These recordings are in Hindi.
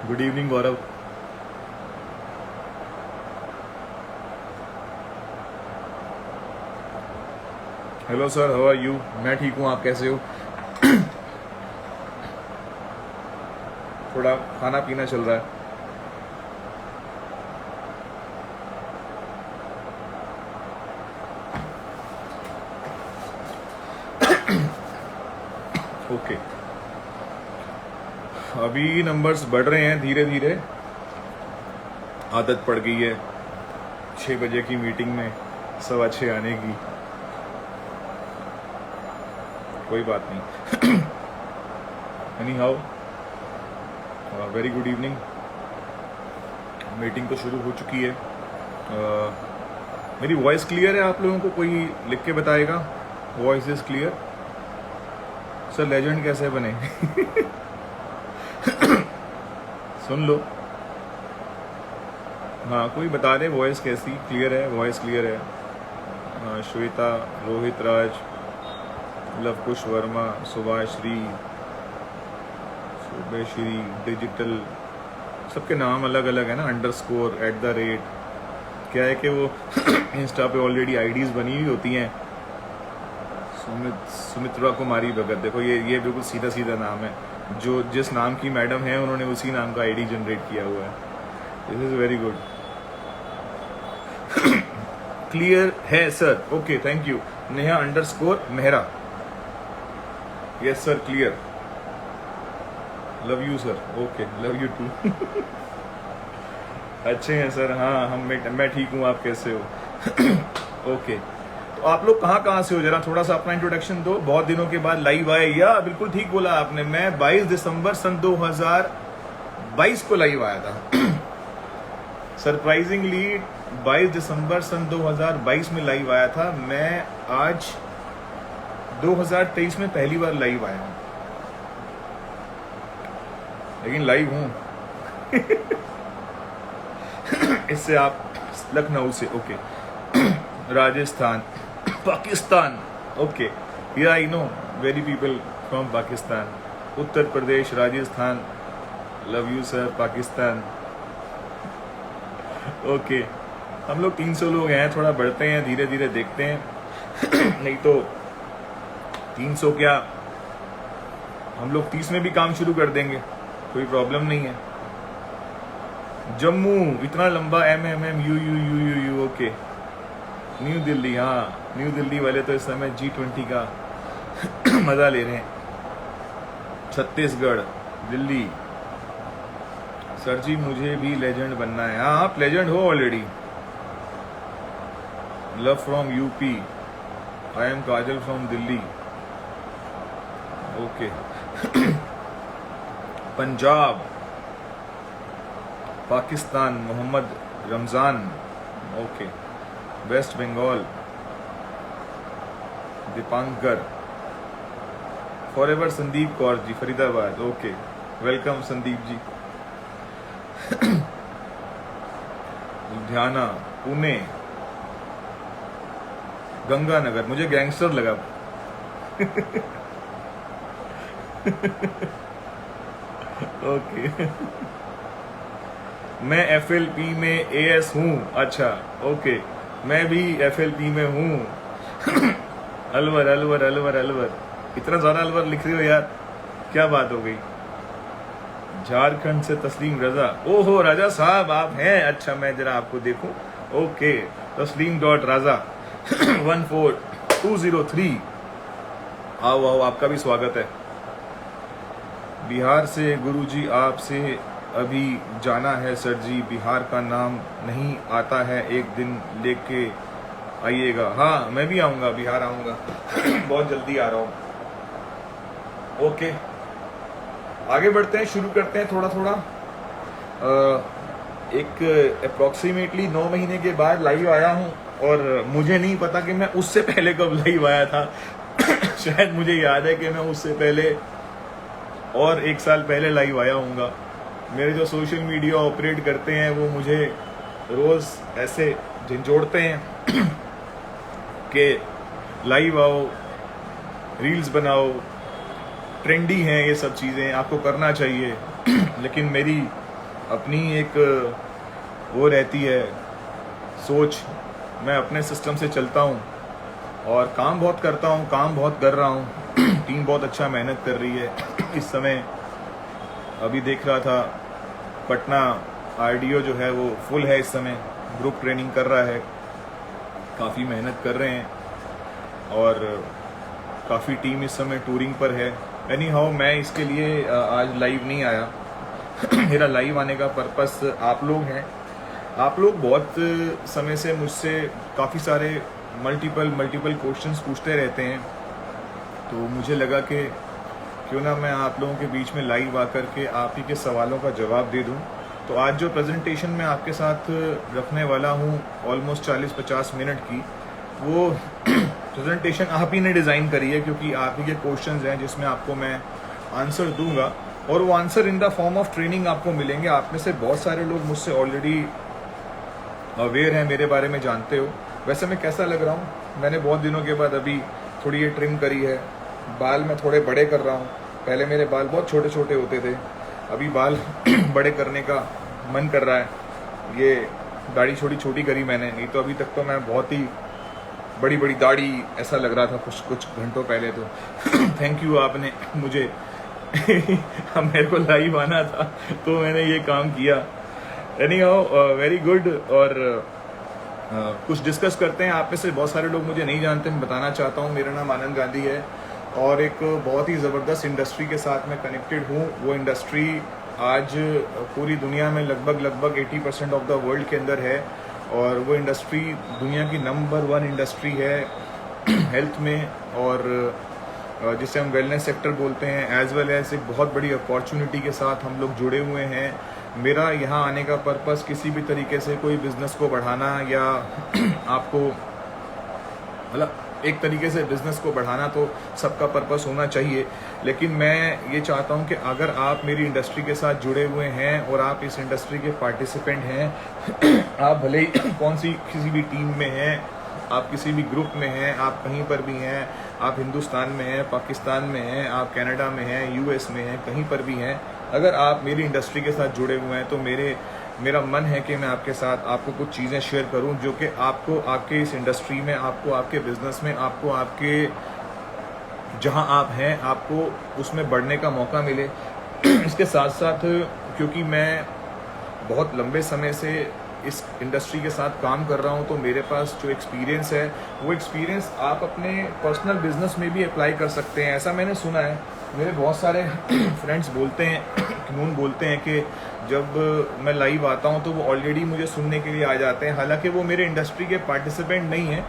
Good evening Gaurav. Hello sir, how are you? मैं ठीक हूँ, आप कैसे हो? थोड़ा खाना पीना चल रहा है। ओके, अभी नंबर्स बढ़ रहे हैं धीरे धीरे। आदत पड़ गई है 6 बजे की मीटिंग में 6:15 आने की। कोई बात नहीं। Any how, very good evening. Meeting तो शुरू हो चुकी है। मेरी वॉइस क्लियर है? आप लोगों को कोई लिख के बताएगा voice is clear? Sir legend कैसे बने? सुन लो। हाँ, कोई बता दे वॉइस कैसी क्लियर है? वॉइस क्लियर है। श्वेता, रोहित राज, लवकुश वर्मा, सुभाश्री, शुभश्री डिजिटल, सबके नाम अलग अलग है ना। अंडरस्कोर, @ क्या है कि वो इंस्टा पे ऑलरेडी आईडीज बनी हुई होती हैं। सुमित्रा कुमारी भगत, देखो ये बिल्कुल सीधा सीधा नाम है। जो जिस नाम की मैडम है उन्होंने उसी नाम का आईडी जनरेट किया हुआ है। This is very good. Clear है sir? Okay, thank you. Neha _Mehra, yes sir, clear. Love you sir. Okay, love you too. अच्छे हैं सर। हाँ, मैं ठीक हूँ, आप कैसे हो? ओके, तो आप लोग कहाँ से हो? जरा थोड़ा सा अपना इंट्रोडक्शन दो। बहुत दिनों के बाद लाइव आए। या बिल्कुल ठीक बोला आपने। मैं 22 दिसंबर सन 2022 को लाइव आया था। सरप्राइजिंगली 22 दिसंबर सन 2022 में लाइव आया था। मैं आज 2023 में पहली बार लाइव आया हूं, लेकिन लाइव हूं। इससे आप लखनऊ से? ओके। राजस्थान, पाकिस्तान, ओके, या I know very people from Pakistan. Uttar Pradesh, Rajasthan, love you sir, Pakistan. Okay, हम लोग 300 लोग हैं। थोड़ा बढ़ते हैं धीरे धीरे, देखते हैं। नहीं तो 300 क्या, हम लोग 30 में भी काम शुरू कर देंगे, कोई प्रॉब्लम नहीं है। जम्मू, इतना लंबा MMMU, ओके। न्यू दिल्ली, हाँ, न्यू दिल्ली वाले तो इस समय G20 का मजा ले रहे हैं। छत्तीसगढ़, दिल्ली। सर जी मुझे भी लेजेंड बनना है। हाँ, आप लेजेंड हो already. Love from UP, I am Kajal from Delhi, okay. Punjab, Pakistan, Mohammad Ramzan, okay. West Bengal, Dipankar. Forever Sandeep Kaur ji, Faridabad, okay, welcome Sandeep ji. Ludhiana, Pune, Ganganagar. मुझे गैंगस्टर लगा। ओके। मैं FLP में AS हूँ। अच्छा, ओके, मैं भी FLP में हूँ। अलवर, अलवर, अलवर, अलवर। इतना ज्यादा अलवर लिख रही हो यार, क्या बात हो गई? झारखंड से तस्लीम रजा। ओहो, राजा साहब आप हैं? अच्छा, मैं जरा आपको देखूं। ओके, तस्लीम.राजा 14203। आओ आओ, आपका भी स्वागत है। बिहार से गुरुजी, आपसे अभी जाना है सर जी। बिहार का नाम नहीं आता है, एक दिन लेके आइएगा। हाँ, मैं भी आऊंगा, बिहार आऊंगा। बहुत जल्दी आ रहा हूँ। ओके, आगे बढ़ते हैं, शुरू करते हैं थोड़ा थोड़ा। एक अप्रोक्सीमेटली 9 महीने के बाद लाइव आया हूँ, और मुझे नहीं पता कि मैं उससे पहले कब लाइव आया था। शायद मुझे याद है कि मैं उससे पहले और 1 साल पहले लाइव आया हूँगा। मेरे जो सोशल मीडिया ऑपरेट करते हैं वो मुझे रोज ऐसे झंझोड़ते हैं कि लाइव आओ, रील्स बनाओ, ट्रेंडी हैं ये सब चीज़ें, आपको करना चाहिए। लेकिन मेरी अपनी एक वो रहती है सोच, मैं अपने सिस्टम से चलता हूँ और काम बहुत करता हूँ, काम बहुत कर रहा हूँ। टीम बहुत अच्छा मेहनत कर रही है इस समय। अभी देख रहा था पटना आरडीओ जो है वो फुल है इस समय, ग्रुप ट्रेनिंग कर रहा है, काफ़ी मेहनत कर रहे हैं और काफ़ी टीम इस समय टूरिंग पर है। एनी हाउ मैं इसके लिए आज लाइव नहीं आया। मेरा लाइव आने का पर्पस आप लोग हैं। आप लोग बहुत समय से मुझसे काफ़ी सारे मल्टीपल क्वेश्चंस पूछते रहते हैं, तो मुझे लगा कि क्यों ना मैं आप लोगों के बीच में लाइव आकर के आप ही के सवालों का जवाब दे दूं। तो आज जो प्रेजेंटेशन मैं आपके साथ रखने वाला हूं ऑलमोस्ट 40-50 मिनट की, वो प्रेजेंटेशन आप ही ने डिज़ाइन करी है, क्योंकि आप ही के क्वेश्चंस हैं जिसमें आपको मैं आंसर दूंगा और वो answer in the form of training आपको मिलेंगे। आप में से बहुत सारे लोग मुझसे ऑलरेडी अवेयर हैं, मेरे बारे में जानते हो। वैसे मैं कैसा लग रहा हूँ, मैंने बहुत दिनों के बाद अभी थोड़ी ये ट्रिम करी है, बाल मैं थोड़े बड़े कर रहा हूँ। पहले मेरे बाल बहुत छोटे छोटे होते थे, अभी बाल बड़े करने का मन कर रहा है। ये दाढ़ी छोटी छोटी करी मैंने, नहीं तो अभी तक तो मैं बहुत ही बड़ी बड़ी दाढ़ी ऐसा लग रहा था कुछ घंटों पहले तो। थैंक यू, आपने मुझे अब मेरे को लाइव आना था तो मैंने ये काम किया। Any how very good. और कुछ डिस्कस करते हैं। आप में से बहुत सारे लोग मुझे नहीं जानते, मैं बताना चाहता हूँ मेरा नाम आनंद गांधी है और एक बहुत ही ज़बरदस्त इंडस्ट्री के साथ मैं कनेक्टेड हूँ। वो इंडस्ट्री आज पूरी दुनिया में लगभग 80% ऑफ द वर्ल्ड के अंदर है और वो इंडस्ट्री दुनिया की नंबर 1 इंडस्ट्री है हेल्थ में, और जिसे हम वेलनेस सेक्टर बोलते हैं, एज वेल एज एक बहुत बड़ी अपॉर्चुनिटी के साथ हम लोग जुड़े हुए हैं। मेरा यहाँ आने का पर्पस किसी भी तरीके से कोई बिज़नेस को बढ़ाना या आपको मतलब एक तरीके से बिज़नेस को बढ़ाना तो सबका पर्पस होना चाहिए, लेकिन मैं ये चाहता हूँ कि अगर आप मेरी इंडस्ट्री के साथ जुड़े हुए हैं और आप इस इंडस्ट्री के पार्टिसिपेंट हैं, आप भले ही किसी भी टीम में हैं, आप किसी भी ग्रुप में हैं, आप कहीं पर भी हैं, आप हिंदुस्तान में हैं, पाकिस्तान में हैं, आप कनाडा में हैं, यूएस में हैं, कहीं पर भी हैं, अगर आप मेरी इंडस्ट्री के साथ जुड़े हुए हैं तो मेरा मन है कि मैं आपके साथ आपको कुछ चीज़ें शेयर करूं जो कि आपको आपके इस इंडस्ट्री में, आपको आपके बिजनेस में, आपको आपके जहां आप हैं, आपको उसमें बढ़ने का मौका मिले। इसके साथ साथ क्योंकि मैं बहुत लंबे समय से इस इंडस्ट्री के साथ काम कर रहा हूं, तो मेरे पास जो एक्सपीरियंस है वो एक्सपीरियंस आप अपने पर्सनल बिजनेस में भी अप्लाई कर सकते हैं। ऐसा मैंने सुना है, मेरे बहुत सारे फ्रेंड्स बोलते हैं कि जब मैं लाइव आता हूं तो वो ऑलरेडी मुझे सुनने के लिए आ जाते हैं, हालांकि वो मेरे इंडस्ट्री के पार्टिसिपेंट नहीं हैं,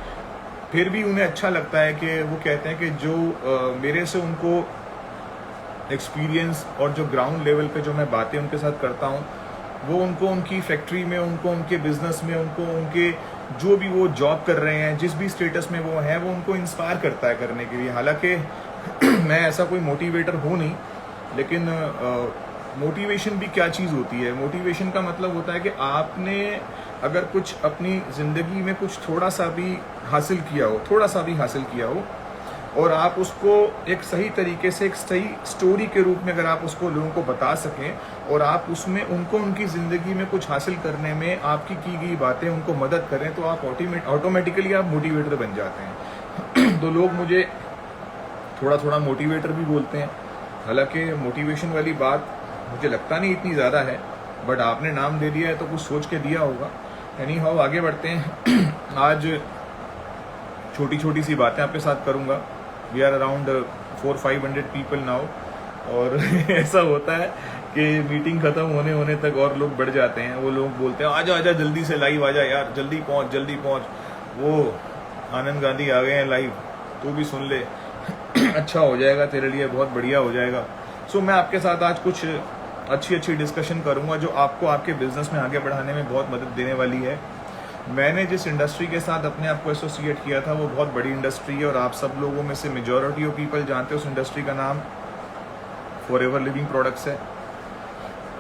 फिर भी उन्हें अच्छा लगता है कि वो कहते हैं कि जो मेरे से उनको एक्सपीरियंस और जो ग्राउंड लेवल पे जो मैं बातें उनके साथ करता हूँ वो उनको उनकी फैक्ट्री में, उनको उनके बिजनेस में, उनको उनके जो भी वो जॉब कर रहे हैं, जिस भी स्टेटस में वो हैं, वो उनको इंस्पायर करता है करने के लिए। हालांकि मैं ऐसा कोई मोटिवेटर हूँ नहीं, लेकिन मोटिवेशन भी क्या चीज़ होती है। मोटिवेशन का मतलब होता है कि आपने अगर कुछ अपनी ज़िंदगी में कुछ थोड़ा सा भी हासिल किया हो और आप उसको एक सही तरीके से, एक सही स्टोरी के रूप में अगर आप उसको लोगों को बता सकें और आप उसमें उनको उनकी ज़िंदगी में कुछ हासिल करने में आपकी की गई बातें उनको मदद करें, तो आप ऑटोमेटिकली आप मोटिवेटर बन जाते हैं। तो लोग मुझे थोड़ा मोटिवेटर भी बोलते हैं, हालांकि मोटिवेशन वाली बात मुझे लगता नहीं इतनी ज़्यादा है, बट आपने नाम दे दिया है तो कुछ सोच के दिया होगा। एनी हाउ आगे बढ़ते हैं। आज छोटी सी बातें आपके साथ करूँगा। We are around 400-500 people now, और ऐसा होता है कि मीटिंग ख़त्म होने तक और लोग बढ़ जाते हैं। वो लोग बोलते हैं आजा जल्दी से लाइव आजा यार, जल्दी पहुँच। वो आनंद गांधी आ गए हैं लाइव, तू भी सुन ले, अच्छा हो जाएगा तेरे लिए, बहुत बढ़िया हो जाएगा। सो मैं आपके साथ आज कुछ अच्छी डिस्कशन करूंगा जो आपको आपके बिजनेस में आगे बढ़ाने में बहुत मदद देने वाली है। मैंने जिस इंडस्ट्री के साथ अपने आप को एसोसिएट किया था वो बहुत बड़ी इंडस्ट्री है, और आप सब लोगों में से मेजॉरिटी ऑफ पीपल जानते हैं उस इंडस्ट्री का नाम फॉरएवर लिविंग प्रोडक्ट्स है।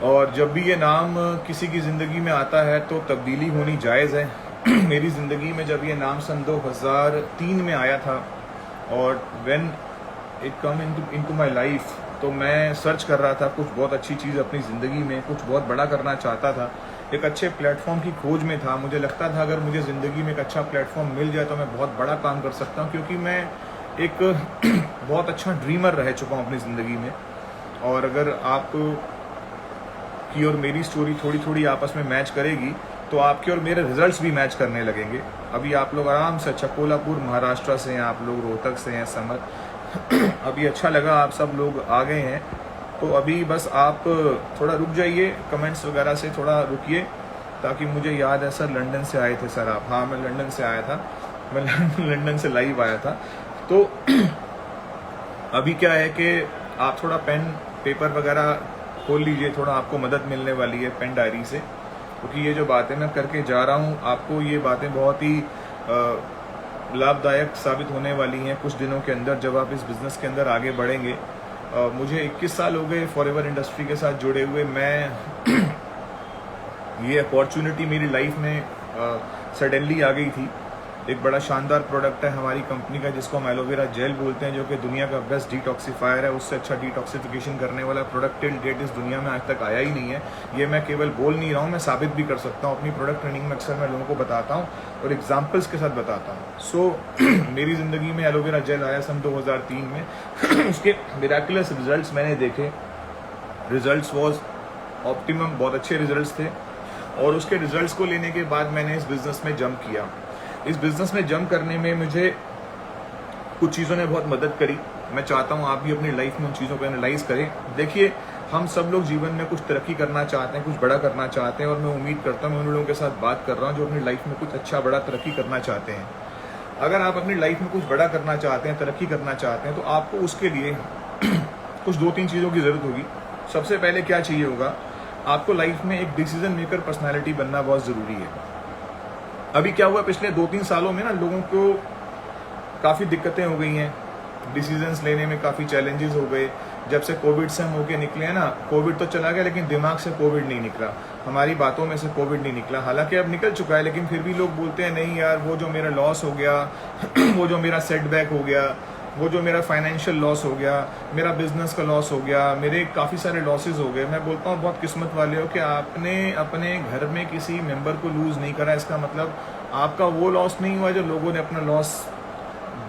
और जब भी ये नाम किसी की ज़िंदगी में आता है तो तब्दीली होनी जायज़ है। मेरी ज़िंदगी में जब ये नाम सन 2003 में आया था, और when it come into my life, तो मैं सर्च कर रहा था कुछ बहुत अच्छी चीज़ अपनी ज़िंदगी में, कुछ बहुत बड़ा करना चाहता था, एक अच्छे प्लेटफॉर्म की खोज में था। मुझे लगता था अगर मुझे ज़िंदगी में एक अच्छा प्लेटफॉर्म मिल जाए तो मैं बहुत बड़ा काम कर सकता हूँ, क्योंकि मैं एक बहुत अच्छा ड्रीमर रह चुका हूँ अपनी ज़िंदगी में। और अगर आप की और मेरी स्टोरी थोड़ी थोड़ी आपस में मैच करेगी तो आपके और मेरे रिजल्ट्स भी मैच करने लगेंगे। अभी आप लोग आराम से, अच्छा कोल्हापुर महाराष्ट्र से हैं आप लोग, रोहतक से हैं, समर अभी अच्छा लगा आप सब लोग आ गए हैं। तो अभी बस आप थोड़ा रुक जाइए, कमेंट्स वगैरह से थोड़ा रुकिए, ताकि मुझे याद है सर लंदन से आए थे सर आप। हाँ मैं लंदन से आया था, मैं लंदन से लाइव आया था। तो अभी क्या है कि आप थोड़ा पेन पेपर वगैरह खोल लीजिए, थोड़ा आपको मदद मिलने वाली है पेन डायरी से, क्योंकि ये जो बातें मैं करके जा रहा हूँ आपको ये बातें बहुत ही लाभदायक साबित होने वाली हैं कुछ दिनों के अंदर, जब आप इस बिज़नेस के अंदर आगे बढ़ेंगे। मुझे 21 साल हो गए फॉरएवर इंडस्ट्री के साथ जुड़े हुए। मैं ये अपॉर्चुनिटी मेरी लाइफ में सडनली आ गई थी। एक बड़ा शानदार प्रोडक्ट है हमारी कंपनी का जिसको हम एलोवेरा जेल बोलते हैं, जो कि दुनिया का बेस्ट डिटॉक्सिफायर है। उससे अच्छा डिटॉक्सिफिकेशन करने वाला प्रोडक्ट टिल डेट इस दुनिया में आज तक आया ही नहीं है। ये मैं केवल बोल नहीं रहा हूँ, मैं साबित भी कर सकता हूँ। अपनी प्रोडक्ट ट्रेनिंग में अक्सर मैं लोगों को बताता हूँ और एग्जाम्पल्स के साथ बताता हूँ। सो मेरी ज़िंदगी में एलोवेरा जेल आया सन 2003 में। उसके मिराकुलस रिजल्ट्स मैंने देखे, रिजल्ट्स वॉज ऑप्टिमम, बहुत अच्छे रिजल्ट्स थे। और उसके रिजल्ट्स को लेने के बाद मैंने इस बिज़नेस में जंप किया। इस बिज़नेस में जंप करने में मुझे कुछ चीज़ों ने बहुत मदद करी। मैं चाहता हूँ आप भी अपनी लाइफ में उन चीज़ों को एनालाइज करें। देखिए हम सब लोग जीवन में कुछ तरक्की करना चाहते हैं, कुछ बड़ा करना चाहते हैं, और मैं उम्मीद करता हूँ मैं उन लोगों के साथ बात कर रहा हूँ जो अपनी लाइफ में कुछ अच्छा बड़ा तरक्की करना चाहते हैं। अगर आप अपनी लाइफ में कुछ बड़ा करना चाहते हैं, तरक्की करना चाहते हैं, तो आपको उसके लिए कुछ 2-3 चीज़ों की ज़रूरत होगी। सबसे पहले क्या चाहिए होगा, आपको लाइफ में एक डिसीजन मेकर पर्सनैलिटी बनना बहुत ज़रूरी है। अभी क्या हुआ, पिछले 2-3 सालों में ना लोगों को काफ़ी दिक्कतें हो गई हैं, डिसीजंस लेने में काफ़ी चैलेंजेस हो गए। जब से कोविड से हम होके निकले हैं ना, कोविड तो चला गया लेकिन दिमाग से कोविड नहीं निकला, हमारी बातों में से कोविड नहीं निकला। हालांकि अब निकल चुका है, लेकिन फिर भी लोग बोलते हैं नहीं यार वो जो मेरा लॉस हो गया वो जो मेरा सेटबैक हो गया, वो जो मेरा फाइनेंशियल लॉस हो गया, मेरा बिजनेस का लॉस हो गया, मेरे काफ़ी सारे लॉसेज हो गए। मैं बोलता हूँ बहुत किस्मत वाले हो कि आपने अपने घर में किसी मेंबर को लूज़ नहीं करा। इसका मतलब आपका वो लॉस नहीं हुआ जो लोगों ने अपना लॉस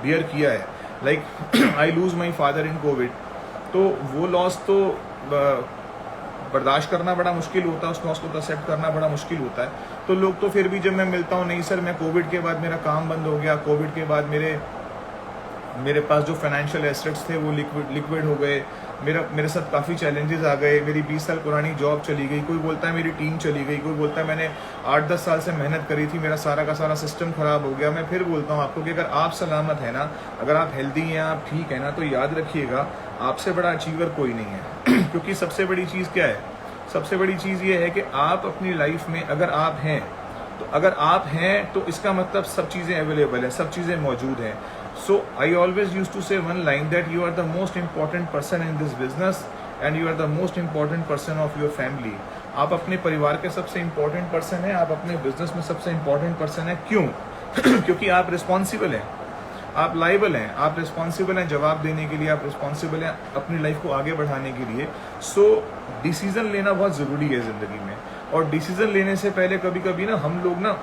बियर किया है। Like I loose my father in Covid, तो वो लॉस तो बर्दाश्त करना बड़ा मुश्किल होता है, उस लॉस को एक्सेप्ट करना बड़ा मुश्किल होता है। तो लोग तो फिर भी, जब मैं मिलता हूँ, नहीं सर मैं कोविड के बाद मेरा काम बंद हो गया, कोविड के बाद मेरे पास जो फाइनेंशियल एसेट्स थे वो लिक्विड हो गए, मेरे साथ काफ़ी चैलेंजेस आ गए, मेरी 20 साल पुरानी जॉब चली गई, कोई बोलता है मेरी टीम चली गई, कोई बोलता है मैंने 8-10 साल से मेहनत करी थी, मेरा सारा का सारा सिस्टम ख़राब हो गया। मैं फिर बोलता हूँ आपको कि अगर आप सलामत हैं ना, अगर आप हेल्दी हैं, आप ठीक है ना, तो याद रखिएगा आपसे बड़ा अचीवर कोई नहीं है। क्योंकि सबसे बड़ी चीज़ क्या है, सबसे बड़ी चीज़ ये है कि आप अपनी लाइफ में अगर आप हैं, तो अगर आप हैं तो इसका मतलब सब चीज़ें अवेलेबल हैं, सब चीज़ें मौजूद हैं। So I always used to say one line that you are the most important person in this business and you are the most important person of your family. आप अपने परिवार के सबसे इम्पोर्टेंट पर्सन हैं, आप अपने बिजनेस में सबसे इम्पोर्टेंट पर्सन हैं। क्यों? क्योंकि आप रिस्पॉन्सिबल हैं, आप लाइबल हैं, आप रिस्पॉन्सिबल हैं जवाब देने के लिए, आप रिस्पॉन्सिबल हैं अपनी लाइफ को आगे बढ़ाने के लिए। सो डिसीजन लेना बहुत ज़रूरी है ज़िंदगी में। और डिसीजन लेने से पहले कभी कभी ना हम लोग ना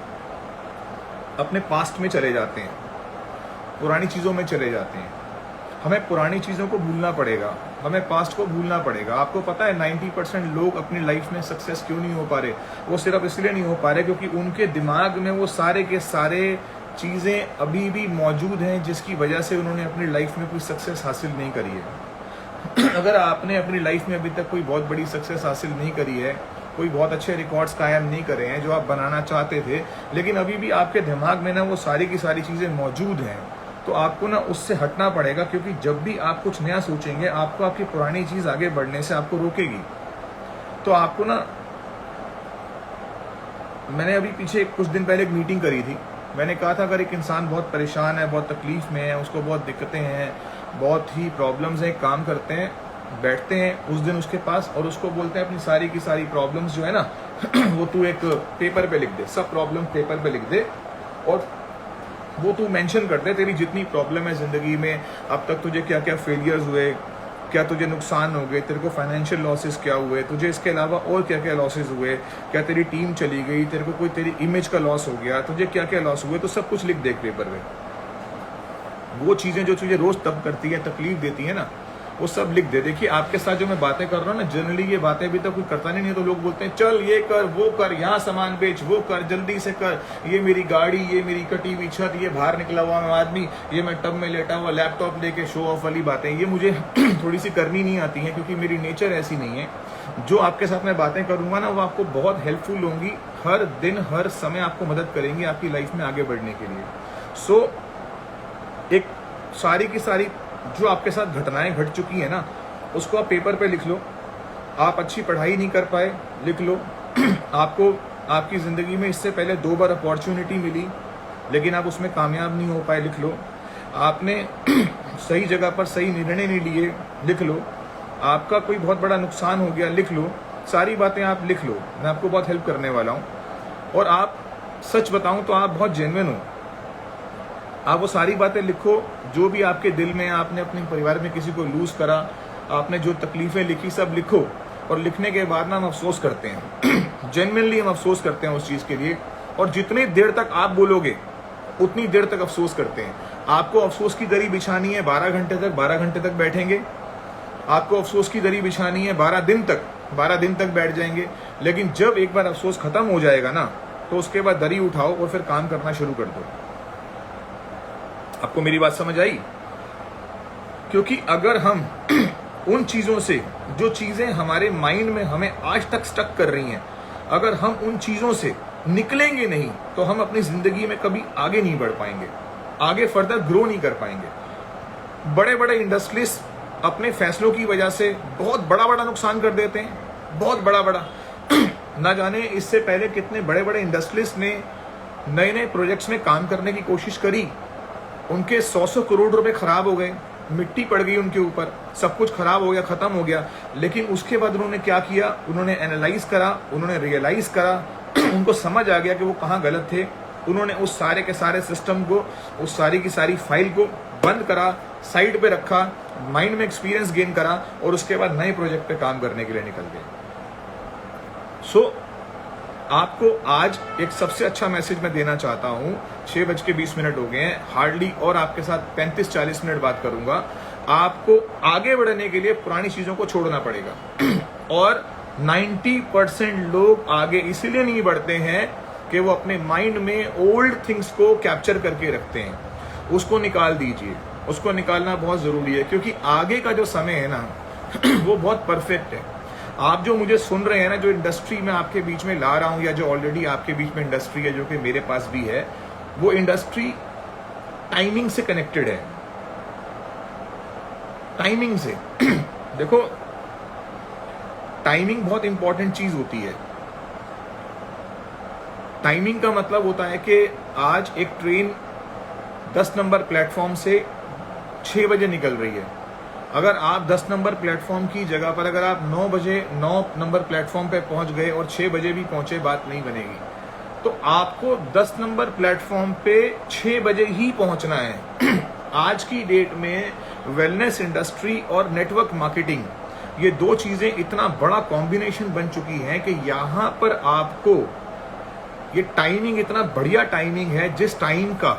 अपने पास्ट में चले जाते हैं, पुरानी चीज़ों में चले जाते हैं। हमें पुरानी चीज़ों को भूलना पड़ेगा, हमें पास्ट को भूलना पड़ेगा। आपको पता है 90% लोग अपनी लाइफ में सक्सेस क्यों नहीं हो पा रहे? वो सिर्फ इसलिए नहीं हो पा रहे क्योंकि उनके दिमाग में वो सारे के सारे चीज़ें अभी भी मौजूद हैं जिसकी वजह से उन्होंने अपनी लाइफ में कोई सक्सेस हासिल नहीं करी है। अगर आपने अपनी लाइफ में अभी तक कोई बहुत बड़ी सक्सेस हासिल नहीं करी है, कोई बहुत अच्छे रिकॉर्ड्स कायम नहीं करे हैं जो आप बनाना चाहते थे, लेकिन अभी भी आपके दिमाग में ना वो सारी की सारी चीज़ें मौजूद हैं, तो आपको ना उससे हटना पड़ेगा। क्योंकि जब भी आप कुछ नया सोचेंगे, आपको आपकी पुरानी चीज़ आगे बढ़ने से आपको रोकेगी। तो आपको ना, मैंने अभी पीछे कुछ दिन पहले एक मीटिंग करी थी, मैंने कहा था अगर एक इंसान बहुत परेशान है, बहुत तकलीफ में है, उसको बहुत दिक्कतें हैं, बहुत ही प्रॉब्लम्स हैं, काम करते हैं, बैठते हैं उस दिन उसके पास और उसको बोलते हैं अपनी सारी की सारी प्रॉब्लम्स जो है ना वो तू एक पेपर पे लिख दे, सब प्रॉब्लम पेपर पे लिख दे और वो तू मेंशन कर दे, तेरी जितनी प्रॉब्लम है ज़िंदगी में, अब तक तुझे क्या क्या फेलियर्स हुए, क्या तुझे नुकसान हो गए, तेरे को फाइनेंशियल लॉसेस क्या हुए, तुझे इसके अलावा और क्या क्या लॉसेस हुए, क्या तेरी टीम चली गई, तेरे को कोई तेरी इमेज का लॉस हो गया, तुझे क्या क्या लॉस हुए, तो सब कुछ लिख दे पेपर पे। वो चीज़ें जो तुझे रोज़ तब करती है, तकलीफ देती है ना, वो सब लिख दे। देखिए आपके साथ जो मैं बातें कर रहा हूँ ना, जनरली ये बातें अभी तक कोई करता नहीं है, तो लोग बोलते हैं चल ये कर, वो कर, यहाँ सामान बेच, वो कर, जल्दी से कर, ये मेरी गाड़ी, ये मेरी कटी हुई छत, ये बाहर निकला हुआ मैं आदमी, ये मैं टब में लेटा हुआ लैपटॉप लेके, शो ऑफ वाली बातें, ये मुझे थोड़ी सी करनी नहीं आती हैं, क्योंकि मेरी नेचर ऐसी नहीं है। जो आपके साथ मैं बातें करूंगा ना, वो आपको बहुत हेल्पफुल होंगी, हर दिन हर समय आपको मदद करेंगी आपकी लाइफ में आगे बढ़ने के लिए। सो एक सारी की सारी जो आपके साथ घटनाएं घट चुकी है ना, उसको आप पेपर पे लिख लो। आप अच्छी पढ़ाई नहीं कर पाए, लिख लो। आपको आपकी ज़िंदगी में इससे पहले 2 बार अपॉर्चुनिटी मिली, लेकिन आप उसमें कामयाब नहीं हो पाए, लिख लो। आपने सही जगह पर सही निर्णय नहीं लिए, लिख लो। आपका कोई बहुत बड़ा नुकसान हो गया, लिख लो। सारी बातें आप लिख लो, मैं आपको बहुत हेल्प करने वाला हूँ। और आप सच बताऊँ तो आप बहुत जेन्युइन हो। आप वो सारी बातें लिखो जो भी आपके दिल में, आपने अपने परिवार में किसी को लूज करा, आपने जो तकलीफें लिखी, सब लिखो। और लिखने के बाद ना हम अफसोस करते हैं जेन्युइनली हम अफसोस करते हैं उस चीज़ के लिए। और जितनी देर तक आप बोलोगे उतनी देर तक अफसोस करते हैं। आपको अफसोस की दरी बिछानी है 12 घंटे तक, 12 घंटे तक बैठेंगे। आपको अफसोस की दरी बिछानी है 12 दिन तक, 12 दिन तक बैठ जाएंगे। लेकिन जब एक बार अफसोस खत्म हो जाएगा ना, तो उसके बाद दरी उठाओ और फिर काम करना शुरू कर दो। आपको मेरी बात समझ आई? क्योंकि अगर हम उन चीज़ों से, जो चीज़ें हमारे माइंड में हमें आज तक स्टक कर रही हैं, अगर हम उन चीज़ों से निकलेंगे नहीं, तो हम अपनी ज़िंदगी में कभी आगे नहीं बढ़ पाएंगे, आगे फर्दर ग्रो नहीं कर पाएंगे। बड़े बड़े इंडस्ट्रियलिस्ट अपने फैसलों की वजह से बहुत बड़ा बड़ा नुकसान कर देते हैं, बहुत बड़ा बड़ा। ना जाने इससे पहले कितने बड़े बड़े इंडस्ट्रियलिस्ट ने नए नए प्रोजेक्ट्स में काम करने की कोशिश करी, उनके 100 करोड़ रुपए खराब हो गए, मिट्टी पड़ गई उनके ऊपर, सब कुछ खराब हो गया, खत्म हो गया। लेकिन उसके बाद उन्होंने क्या किया, उन्होंने एनालाइज करा, उन्होंने रियलाइज करा, उनको समझ आ गया कि वो कहाँ गलत थे। उन्होंने उस सारे के सारे सिस्टम को, उस सारी की सारी फाइल को बंद करा, साइड पे रखा, माइंड में एक्सपीरियंस गेन करा, और उसके बाद नए प्रोजेक्ट पे काम करने के लिए निकल गए। सो आपको आज एक सबसे अच्छा मैसेज मैं देना चाहता हूं। 6:20 हो गए हैं हार्डली, और आपके साथ 35-40 मिनट बात करूंगा। आपको आगे बढ़ने के लिए पुरानी चीजों को छोड़ना पड़ेगा। और 90% लोग आगे इसीलिए नहीं बढ़ते हैं कि वो अपने माइंड में ओल्ड थिंग्स को कैप्चर करके रखते हैं। उसको निकाल दीजिए, उसको निकालना बहुत जरूरी है, क्योंकि आगे का जो समय है ना वो बहुत परफेक्ट है। आप जो मुझे सुन रहे हैं ना, जो इंडस्ट्री में आपके बीच में ला रहा हूं, या जो ऑलरेडी आपके बीच में इंडस्ट्री है, जो कि मेरे पास भी है, वो इंडस्ट्री टाइमिंग से कनेक्टेड है। टाइमिंग से देखो, टाइमिंग बहुत इंपॉर्टेंट चीज होती है। टाइमिंग का मतलब होता है कि आज एक ट्रेन 10 नंबर प्लेटफॉर्म से 6 बजे निकल रही है। अगर आप 10 नंबर प्लेटफॉर्म की जगह पर अगर आप 9 बजे 9 नंबर प्लेटफॉर्म पे पहुंच गए और 6 बजे भी पहुंचे, बात नहीं बनेगी। तो आपको 10 नंबर प्लेटफॉर्म पे 6 बजे ही पहुंचना है। आज की डेट में वेलनेस इंडस्ट्री और नेटवर्क मार्केटिंग, ये 2 चीजें इतना बड़ा कॉम्बिनेशन बन चुकी हैं कि यहां पर आपको ये टाइमिंग, इतना बढ़िया टाइमिंग है, जिस टाइम का,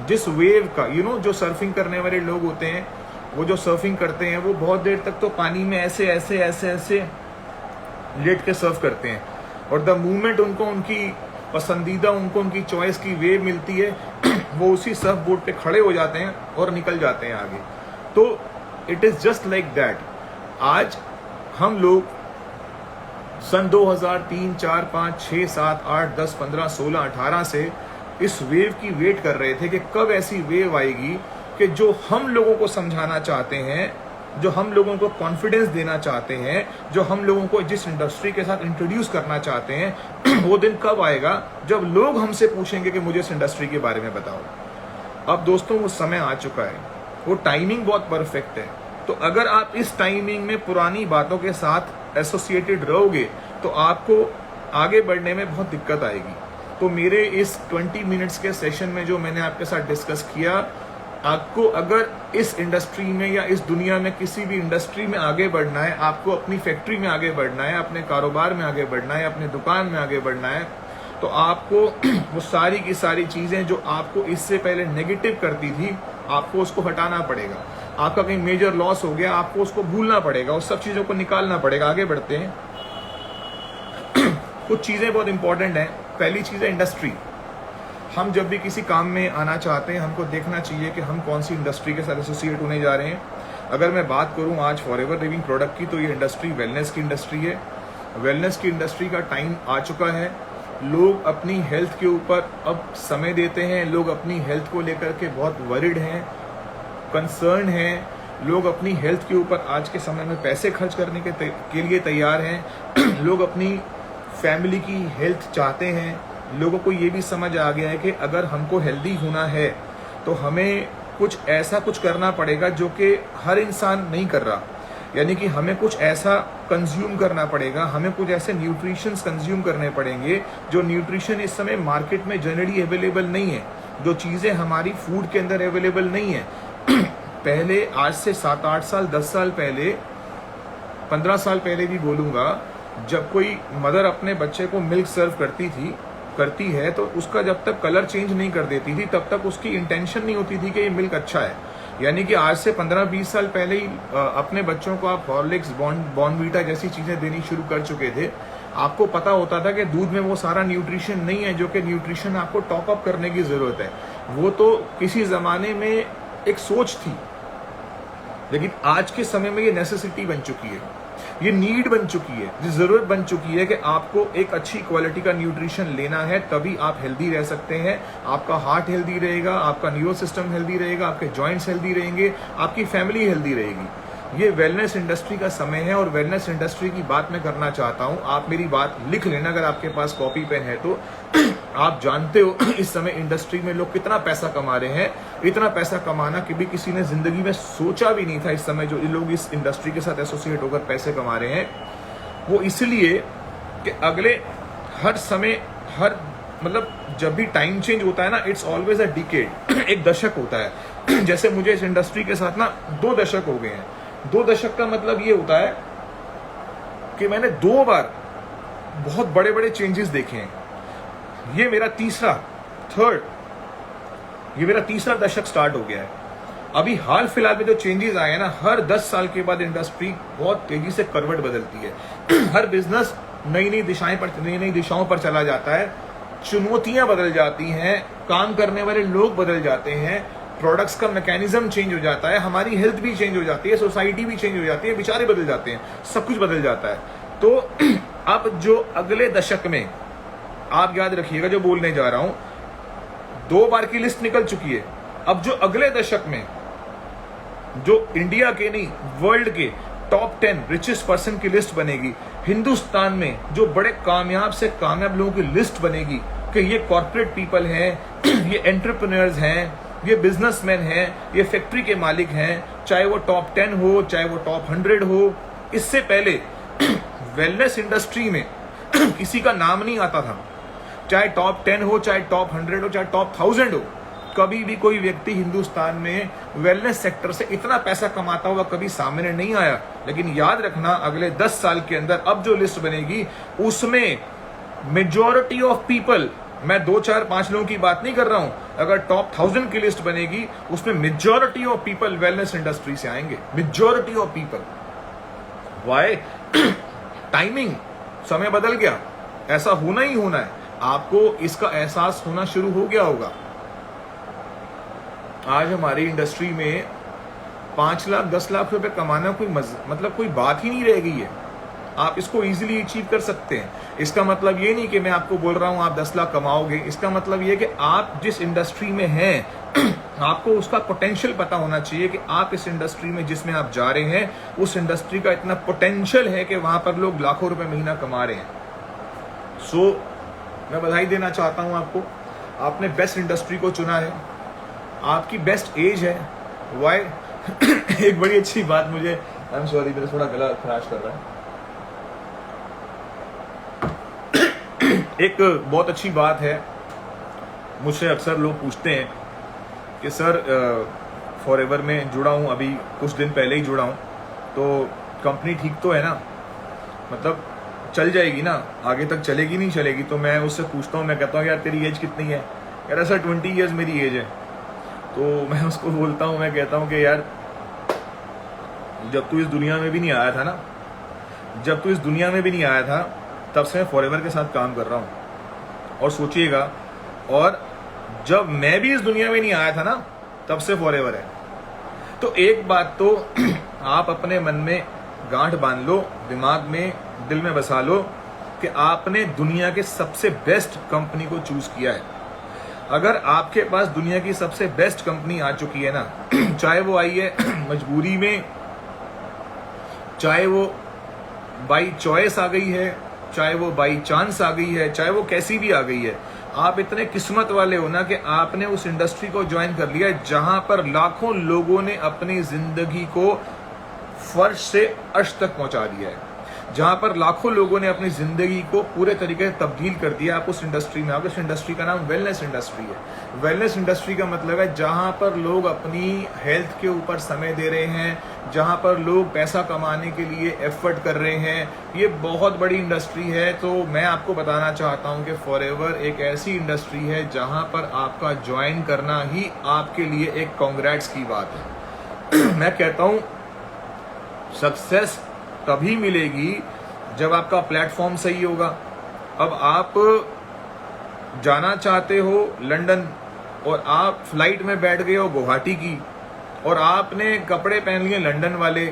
जिस वेव का, जो सर्फिंग करने वाले लोग होते हैं, वो जो सर्फिंग करते हैं, वो बहुत देर तक तो पानी में ऐसे ऐसे ऐसे ऐसे लेट के सर्फ करते हैं, और द मूवमेंट उनको उनकी पसंदीदा, उनको उनकी चॉइस की वेव मिलती है, वो उसी सर्फ बोर्ड पे खड़े हो जाते हैं और निकल जाते हैं आगे। तो it is just like that. आज हम लोग सन 2003, 4, 5, 6, 7, 8, 10, 15, 16, 18 से इस वेव की वेट कर रहे थे कि कब ऐसी वेव आएगी कि जो हम लोगों को समझाना चाहते हैं, जो हम लोगों को कॉन्फिडेंस देना चाहते हैं, जो हम लोगों को जिस इंडस्ट्री के साथ इंट्रोड्यूस करना चाहते हैं, वो दिन कब आएगा जब लोग हमसे पूछेंगे कि मुझे इस इंडस्ट्री के बारे में बताओ। अब दोस्तों वो समय आ चुका है, वो टाइमिंग बहुत परफेक्ट है। तो अगर आप इस टाइमिंग में पुरानी बातों के साथ एसोसिएटेड रहोगे, तो आपको आगे बढ़ने में बहुत दिक्कत आएगी। तो मेरे इस 20 मिनट्स के सेशन में जो मैंने आपके साथ डिस्कस किया, आपको अगर इस इंडस्ट्री में या इस दुनिया में किसी भी इंडस्ट्री में आगे बढ़ना है, आपको अपनी फैक्ट्री में आगे बढ़ना है, अपने कारोबार में आगे बढ़ना है, अपने दुकान में आगे बढ़ना है, तो आपको वो सारी की सारी चीजें जो आपको इससे पहले नेगेटिव करती थी, आपको उसको हटाना पड़ेगा। आपका कहीं मेजर लॉस हो गया, आपको उसको भूलना पड़ेगा, उस सब चीजों को निकालना पड़ेगा। आगे बढ़ते हैं। कुछ चीजें बहुत इंपॉर्टेंट हैं। पहली चीज है इंडस्ट्री। हम जब भी किसी काम में आना चाहते हैं, हमको देखना चाहिए कि हम कौन सी इंडस्ट्री के साथ एसोसिएट होने जा रहे हैं। अगर मैं बात करूं आज फॉरएवर लिविंग प्रोडक्ट की, तो ये इंडस्ट्री वेलनेस की इंडस्ट्री है। वेलनेस की इंडस्ट्री का टाइम आ चुका है। लोग अपनी हेल्थ के ऊपर अब समय देते हैं। लोग अपनी हेल्थ को लेकर के बहुत वरिड हैं, कंसर्न हैं। लोग अपनी हेल्थ के ऊपर आज के समय में पैसे खर्च करने के लिए तैयार हैं। लोग अपनी फैमिली की हेल्थ चाहते हैं। लोगों को ये भी समझ आ गया है कि अगर हमको हेल्दी होना है तो हमें कुछ ऐसा कुछ करना पड़ेगा जो कि हर इंसान नहीं कर रहा। यानी कि हमें कुछ ऐसा कंज्यूम करना पड़ेगा, हमें कुछ ऐसे न्यूट्रिशंस कंज्यूम करने पड़ेंगे जो न्यूट्रिशन इस समय मार्केट में जनरली अवेलेबल नहीं है, जो चीज़ें हमारी फूड के अंदर अवेलेबल नहीं है। पहले, आज से 7-8 साल, 10 साल पहले, 15 साल पहले भी बोलूँगा, जब कोई मदर अपने बच्चे को मिल्क सर्व करती है तो उसका जब तक कलर चेंज नहीं कर देती थी, तब तक उसकी इंटेंशन नहीं होती थी कि ये मिल्क अच्छा है। यानी कि आज से 15-20 साल पहले ही अपने बच्चों को आप हॉर्लिक्स, बॉर्नवीटा जैसी चीजें देनी शुरू कर चुके थे। आपको पता होता था कि दूध में वो सारा न्यूट्रिशन नहीं है जो कि न्यूट्रिशन आपको टॉप अप करने की जरूरत है। वो तो किसी जमाने में एक सोच थी, लेकिन आज के समय में ये नेसेसिटी बन चुकी है, ये नीड बन चुकी है, ये जरूरत बन चुकी है कि आपको एक अच्छी क्वालिटी का न्यूट्रिशन लेना है, तभी आप हेल्दी रह सकते हैं। आपका हार्ट हेल्दी रहेगा, आपका न्यूरो सिस्टम हेल्दी रहेगा, आपके जॉइंट्स हेल्दी रहेंगे, आपकी फैमिली हेल्दी रहेगी। ये वेलनेस इंडस्ट्री का समय है और वेलनेस इंडस्ट्री की बात मैं करना चाहता हूं। आप मेरी बात लिख लेना, अगर आपके पास कॉपी पेन है तो। आप जानते हो इस समय इंडस्ट्री में लोग कितना पैसा कमा रहे हैं। इतना पैसा कमाना कभी किसी ने जिंदगी में सोचा भी नहीं था। इस समय जो लोग इस इंडस्ट्री के साथ एसोसिएट होकर पैसे कमा रहे हैं, वो इसलिए कि अगले हर समय, मतलब जब भी टाइम चेंज होता है ना, इट्स ऑलवेज अ डिकेड, एक दशक होता है। जैसे मुझे इस इंडस्ट्री के साथ ना 2 दशक हो गए हैं। 2 दशक का मतलब ये होता है कि मैंने 2 बार बहुत बड़े बड़े चेंजेस देखे हैं। ये मेरा तीसरा दशक स्टार्ट हो गया है। अभी हाल फिलहाल में जो चेंजेस आए हैं ना, हर 10 साल के बाद इंडस्ट्री बहुत तेजी से करवट बदलती है। हर बिजनेस नई नई दिशाओं पर चला जाता है। चुनौतियां बदल जाती हैं, काम करने वाले लोग बदल जाते हैं, प्रोडक्ट्स का मैकेनिज्म चेंज हो जाता है, हमारी हेल्थ भी चेंज हो जाती है, सोसाइटी भी चेंज हो जाती है, विचारे बदल जाते हैं, सब कुछ बदल जाता है। तो अब जो अगले दशक में, आप याद रखिएगा जो बोलने जा रहा हूं, 2 बार की लिस्ट निकल चुकी है। अब जो अगले दशक में जो इंडिया के नहीं, वर्ल्ड के टॉप 10 रिचेस्ट पर्सन की लिस्ट बनेगी, हिंदुस्तान में जो बड़े कामयाब से कामयाब लोगों की लिस्ट बनेगी कि ये कॉर्पोरेट पीपल हैं, ये एंटरप्रेन्योर्स हैं, ये बिजनेसमैन हैं, ये फैक्ट्री के मालिक हैं, चाहे वो टॉप 10 हो, चाहे वो टॉप 100 हो। इससे पहले वेलनेस इंडस्ट्री में किसी का नाम नहीं आता था, चाहे टॉप 10 हो, चाहे टॉप 100 हो, चाहे टॉप 1000 हो। कभी भी कोई व्यक्ति हिंदुस्तान में वेलनेस सेक्टर से इतना पैसा कमाता हुआ कभी सामने नहीं आया। लेकिन याद रखना, अगले 10 साल के अंदर अब जो लिस्ट बनेगी, उसमें मेजॉरिटी ऑफ पीपल, मैं 2, 4, 5 लोगों की बात नहीं कर रहा हूं, अगर टॉप 1000 की लिस्ट बनेगी, उसमें majority of people wellness industry से आएंगे। Majority of people. Why? Timing, समय बदल गया, ऐसा होना ही होना है। आपको इसका एहसास होना शुरू हो गया होगा। आज हमारी इंडस्ट्री में 5 लाख 10 लाख रुपए कमाना कोई मतलब कोई बात ही नहीं रह गई है। आप इसको इजीली अचीव कर सकते हैं। इसका मतलब ये नहीं कि मैं आपको बोल रहा हूं आप 10 लाख कमाओगे। इसका मतलब ये कि आप जिस इंडस्ट्री में हैं आपको उसका पोटेंशियल पता होना चाहिए कि आप इस इंडस्ट्री में जिसमें आप जा रहे हैं, उस इंडस्ट्री का इतना पोटेंशियल है कि वहां पर लोग लाखों रुपए महीना कमा रहे हैं। सो मैं बधाई देना चाहता हूं आपको, आपने बेस्ट इंडस्ट्री को चुना है, आपकी बेस्ट एज है। वाई? एक बड़ी अच्छी बात मुझे, आई एम सॉरी, मेरा थोड़ा गला खराश कर रहा है। एक बहुत अच्छी बात है, मुझसे अक्सर लोग पूछते हैं कि सर फॉरएवर में जुड़ा हूँ, अभी कुछ दिन पहले ही जुड़ा हूँ, तो कंपनी ठीक तो है ना, मतलब चल जाएगी ना, आगे तक चलेगी नहीं चलेगी? तो मैं उससे पूछता हूँ, मैं कहता हूँ यार तेरी एज कितनी है? कह रहा सर 20 ईयर्स मेरी एज है। तो मैं उसको बोलता हूँ, मैं कहता हूँ कि यार जब तू इस दुनिया में भी नहीं आया था ना, जब तू इस दुनिया में भी नहीं आया था तब से मैं फॉरएवर के साथ काम कर रहा हूँ। और सोचिएगा, और जब मैं भी इस दुनिया में नहीं आया था ना तब से फॉरएवर है। तो एक बात तो आप अपने मन में गांठ बांध लो, दिमाग में, दिल में बसा लो कि आपने दुनिया के सबसे बेस्ट कंपनी को चूज किया है। अगर आपके पास दुनिया की सबसे बेस्ट कंपनी आ चुकी है ना, चाहे वो आई है मजबूरी में, चाहे वो बाई चॉइस आ गई है, चाहे वो बाई चांस आ गई है, चाहे वो कैसी भी आ गई है, आप इतने किस्मत वाले हो ना कि आपने उस इंडस्ट्री को ज्वाइन कर लिया जहां पर लाखों लोगों ने अपनी जिंदगी को फर्श से अर्श तक पहुंचा दिया है, जहां पर लाखों लोगों ने अपनी जिंदगी को पूरे तरीके से तब्दील कर दिया। आप उस इंडस्ट्री में, आप इस इंडस्ट्री का नाम वेलनेस इंडस्ट्री है। वेलनेस इंडस्ट्री का मतलब है जहां पर लोग अपनी हेल्थ के ऊपर समय दे रहे हैं, जहां पर लोग पैसा कमाने के लिए एफर्ट कर रहे हैं। ये बहुत बड़ी इंडस्ट्री है। तो मैं आपको बताना चाहता हूं कि फॉरएवर एक ऐसी इंडस्ट्री है जहां पर आपका ज्वाइन करना ही आपके लिए एक कांग्रेट्स की बात है। मैं कहता हूं सक्सेस तभी मिलेगी जब आपका प्लेटफॉर्म सही होगा। अब आप जाना चाहते हो लंदन और आप फ्लाइट में बैठ गए हो गुवाहाटी की, और आपने कपड़े पहन लिए लंदन वाले,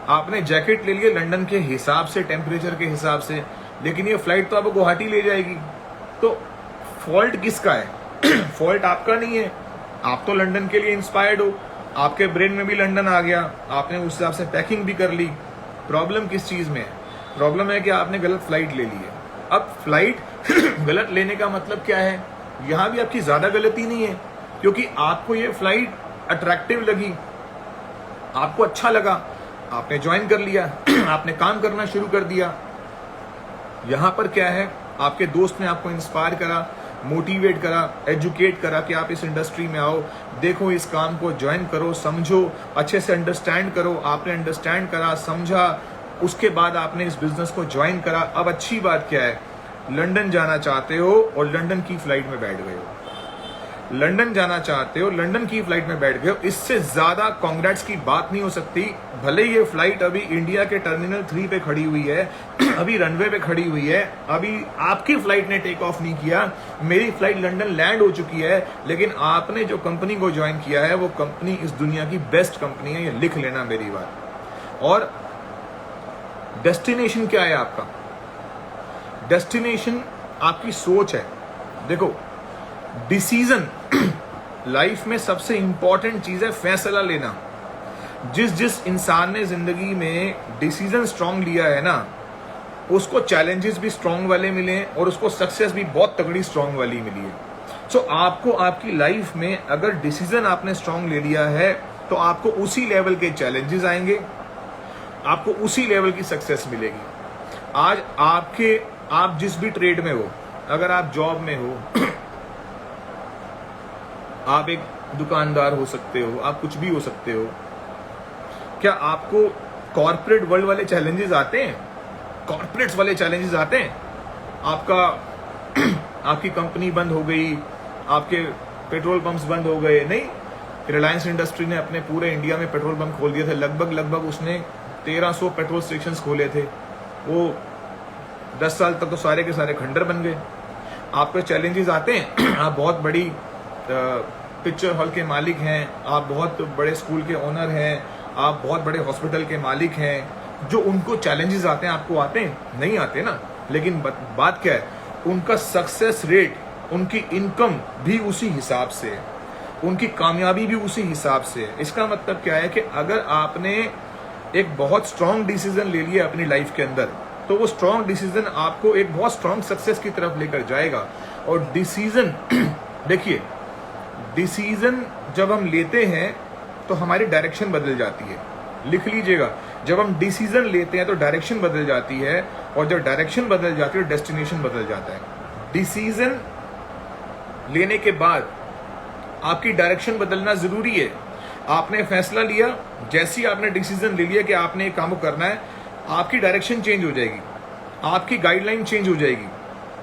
आपने जैकेट ले लिए लंदन के हिसाब से, टेम्परेचर के हिसाब से, लेकिन ये फ्लाइट तो आपको गुवाहाटी ले जाएगी। तो फॉल्ट किसका है? फॉल्ट आपका नहीं है। आप तो लंदन के लिए इंस्पायर्ड हो, आपके ब्रेन में भी लंदन आ गया, आपने उस हिसाब से पैकिंग भी कर ली। प्रॉब्लम किस चीज में है? प्रॉब्लम है कि आपने गलत फ्लाइट ले ली है। अब फ्लाइट गलत लेने का मतलब क्या है? यहां भी आपकी ज्यादा गलती नहीं है, क्योंकि आपको ये फ्लाइट अट्रैक्टिव लगी, आपको अच्छा लगा, आपने ज्वाइन कर लिया, आपने काम करना शुरू कर दिया। यहां पर क्या है, आपके दोस्त ने आपको इंस्पायर करा, मोटिवेट करा, एजुकेट करा कि आप इस इंडस्ट्री में आओ, देखो इस काम को ज्वाइन करो, समझो, अच्छे से अंडरस्टैंड करो। आपने अंडरस्टैंड करा, समझा, उसके बाद आपने इस बिजनेस को ज्वाइन करा। अब अच्छी बात क्या है, लंदन जाना चाहते हो और लंदन की फ्लाइट में बैठ गए हो, लंदन जाना चाहते हो, लंदन की फ्लाइट में बैठ गए हो। इससे ज्यादा कांग्रेट्स की बात नहीं हो सकती। भले ये फ्लाइट अभी इंडिया के टर्मिनल 3 पे खड़ी हुई है, अभी रनवे पे खड़ी हुई है, अभी आपकी फ्लाइट ने टेक ऑफ नहीं किया, मेरी फ्लाइट लंदन लैंड हो चुकी है, लेकिन आपने जो कंपनी को ज्वाइन किया है वो कंपनी इस दुनिया की बेस्ट कंपनी है, ये लिख लेना मेरी बात। और डेस्टिनेशन क्या है आपका? डेस्टिनेशन आपकी सोच है। देखो, डिसीजन लाइफ में सबसे इंपॉर्टेंट चीज है, फैसला लेना। जिस इंसान ने जिंदगी में डिसीजन स्ट्रांग लिया है ना, उसको चैलेंजेस भी स्ट्रांग वाले मिले हैं और उसको सक्सेस भी बहुत तगड़ी स्ट्रांग वाली मिली है। सो आपको आपकी लाइफ में अगर डिसीजन आपने स्ट्रांग ले लिया है तो आपको उसी लेवल के चैलेंजेस आएंगे, आपको उसी लेवल की सक्सेस मिलेगी। आज आप जिस भी ट्रेड में हो, अगर आप जॉब में हो, आप एक दुकानदार हो सकते हो, आप कुछ भी हो सकते हो, क्या आपको कॉर्पोरेट वर्ल्ड वाले चैलेंजेस आते हैं? कॉर्पोरेट्स वाले चैलेंजेस आते हैं? आपकी कंपनी बंद हो गई, आपके पेट्रोल पंप्स बंद हो गए? नहीं, रिलायंस इंडस्ट्री ने अपने पूरे इंडिया में पेट्रोल पंप खोल दिए थे। लगभग उसने 1300 पेट्रोल स्टेशन खोले थे। वो 10 साल तक तो सारे के सारे खंडर बन गए। आपके चैलेंजेस आते हैं, आप बहुत बड़ी पिक्चर हॉल के मालिक हैं, आप बहुत बड़े स्कूल के ओनर हैं, आप बहुत बड़े हॉस्पिटल के मालिक हैं, जो उनको चैलेंजेस आते हैं, आपको आते हैं? नहीं आते ना। लेकिन बात क्या है, उनका सक्सेस रेट, उनकी इनकम भी उसी हिसाब से है, उनकी कामयाबी भी उसी हिसाब से है। इसका मतलब क्या है कि अगर आपने एक बहुत स्ट्रांग डिसीजन ले लिया अपनी लाइफ के अंदर, तो वो स्ट्रांग डिसीजन आपको एक बहुत स्ट्रांग सक्सेस की तरफ लेकर जाएगा। और डिसीजन देखिए, डिसीजन जब हम लेते हैं तो हमारी डायरेक्शन बदल जाती है। लिख लीजिएगा, जब हम डिसीजन लेते हैं तो डायरेक्शन बदल जाती है, और जब डायरेक्शन बदल जाती है डेस्टिनेशन बदल जाता है। डिसीजन लेने के बाद आपकी डायरेक्शन बदलना जरूरी है। आपने फैसला लिया, जैसे ही आपने डिसीजन ले लिया कि आपने एक काम करना है, आपकी डायरेक्शन चेंज हो जाएगी, आपकी गाइडलाइन चेंज हो जाएगी,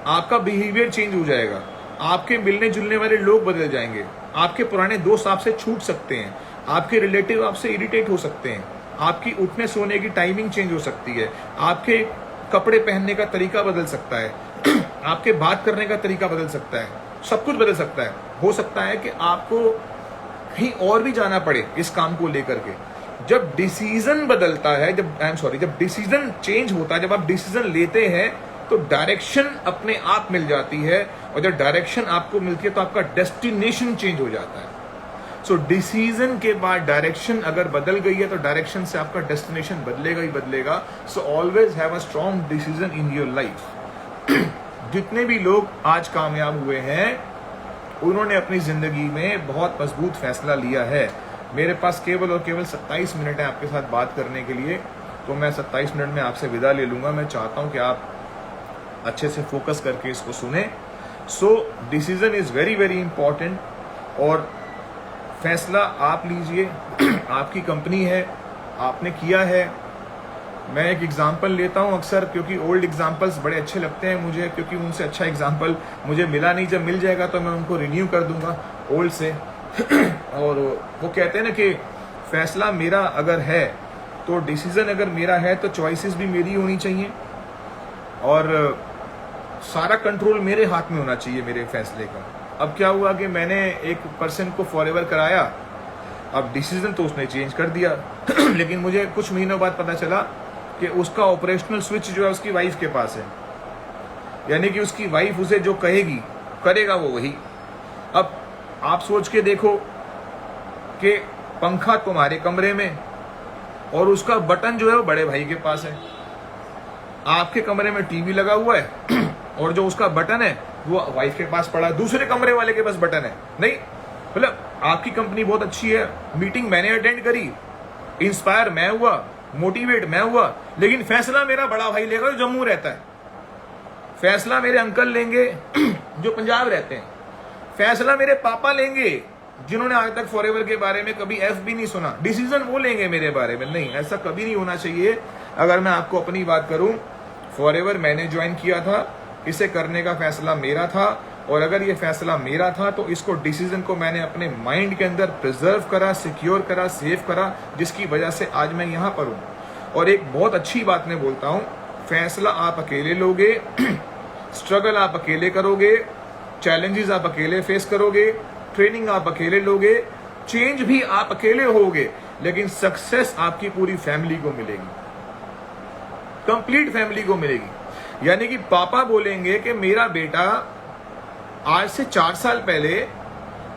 आपका बिहेवियर चेंज हो जाएगा, आपके मिलने जुलने वाले लोग बदल जाएंगे, आपके पुराने दोस्त आपसे छूट सकते हैं, आपके रिलेटिव आपसे इरिटेट हो सकते हैं, आपकी उठने सोने की टाइमिंग चेंज हो सकती है, आपके कपड़े पहनने का तरीका बदल सकता है, आपके बात करने का तरीका बदल सकता है, सब कुछ बदल सकता है। हो सकता है कि आपको कहीं और भी जाना पड़े इस काम को लेकर के। जब डिसीजन बदलता है, जब डिसीजन चेंज होता है, जब आप डिसीजन लेते हैं तो डायरेक्शन अपने आप मिल जाती है, और जब डायरेक्शन आपको मिलती है तो आपका डेस्टिनेशन चेंज हो जाता है। सो डिसीजन के बाद डायरेक्शन अगर बदल गई है तो डायरेक्शन से आपका डेस्टिनेशन बदलेगा ही बदलेगा। So always have a strong decision in your life. जितने भी लोग आज कामयाब हुए हैं उन्होंने अपनी जिंदगी में बहुत मजबूत फैसला लिया है। मेरे पास केवल और केवल 27 मिनट है आपके साथ बात करने के लिए, तो मैं 27 मिनट में आपसे विदा ले लूंगा। मैं चाहता हूं कि आप अच्छे से फोकस करके इसको सुने। So decision is very very important, और फैसला आप लीजिए। आपकी कंपनी है, आपने किया है। मैं एक एग्जाम्पल लेता हूं अक्सर, क्योंकि ओल्ड एग्जाम्पल्स बड़े अच्छे लगते हैं मुझे, क्योंकि उनसे अच्छा एग्जाम्पल मुझे मिला नहीं। जब मिल जाएगा तो मैं उनको रिन्यू कर दूंगा ओल्ड से। और वो कहते हैं ना कि फैसला मेरा अगर है तो डिसीजन अगर मेरा है तो चॉइसेस भी मेरी होनी चाहिए, और सारा कंट्रोल मेरे हाथ में होना चाहिए मेरे फैसले का। अब क्या हुआ कि मैंने एक पर्सन को फॉरएवर कराया, अब डिसीजन तो उसने चेंज कर दिया लेकिन मुझे कुछ महीनों बाद पता चला कि उसका ऑपरेशनल स्विच जो है उसकी वाइफ के पास है, यानी कि उसकी वाइफ उसे जो कहेगी करेगा वो वही। अब आप सोच के देखो कि पंखा तुम्हारे कमरे में और उसका बटन जो है वो बड़े भाई के पास है। आपके कमरे में टीवी लगा हुआ है और जो उसका बटन है वो वाइफ के पास पड़ा है, दूसरे कमरे वाले के पास बटन है। नहीं, मतलब आपकी कंपनी बहुत अच्छी है, मीटिंग मैंने अटेंड करी, इंस्पायर मैं हुआ, मोटिवेट मैं हुआ, लेकिन फैसला मेरा बड़ा भाई लेगा जो जम्मू रहता है, फैसला मेरे अंकल लेंगे जो पंजाब रहते हैं, फैसला मेरे पापा लेंगे जिन्होंने आज तक फॉरएवर के बारे में कभी एफ भी नहीं सुना, डिसीजन वो लेंगे मेरे बारे में। नहीं, ऐसा कभी नहीं होना चाहिए। अगर मैं आपको अपनी बात करूं, फॉरएवर मैंने ज्वाइन किया था, इसे करने का फैसला मेरा था, और अगर ये फैसला मेरा था तो इसको डिसीजन को मैंने अपने माइंड के अंदर प्रिजर्व करा, सिक्योर करा, सेव करा, जिसकी वजह से आज मैं यहाँ पर हूँ। और एक बहुत अच्छी बात मैं बोलता हूँ, फैसला आप अकेले लोगे, स्ट्रगल आप अकेले करोगे, चैलेंजेस आप अकेले फेस करोगे, ट्रेनिंग आप अकेले लोगे, चेंज भी आप अकेले होगे, लेकिन सक्सेस आपकी पूरी फैमिली को मिलेगी, कंप्लीट फैमिली को मिलेगी। यानी कि पापा बोलेंगे कि मेरा बेटा आज से 4 साल पहले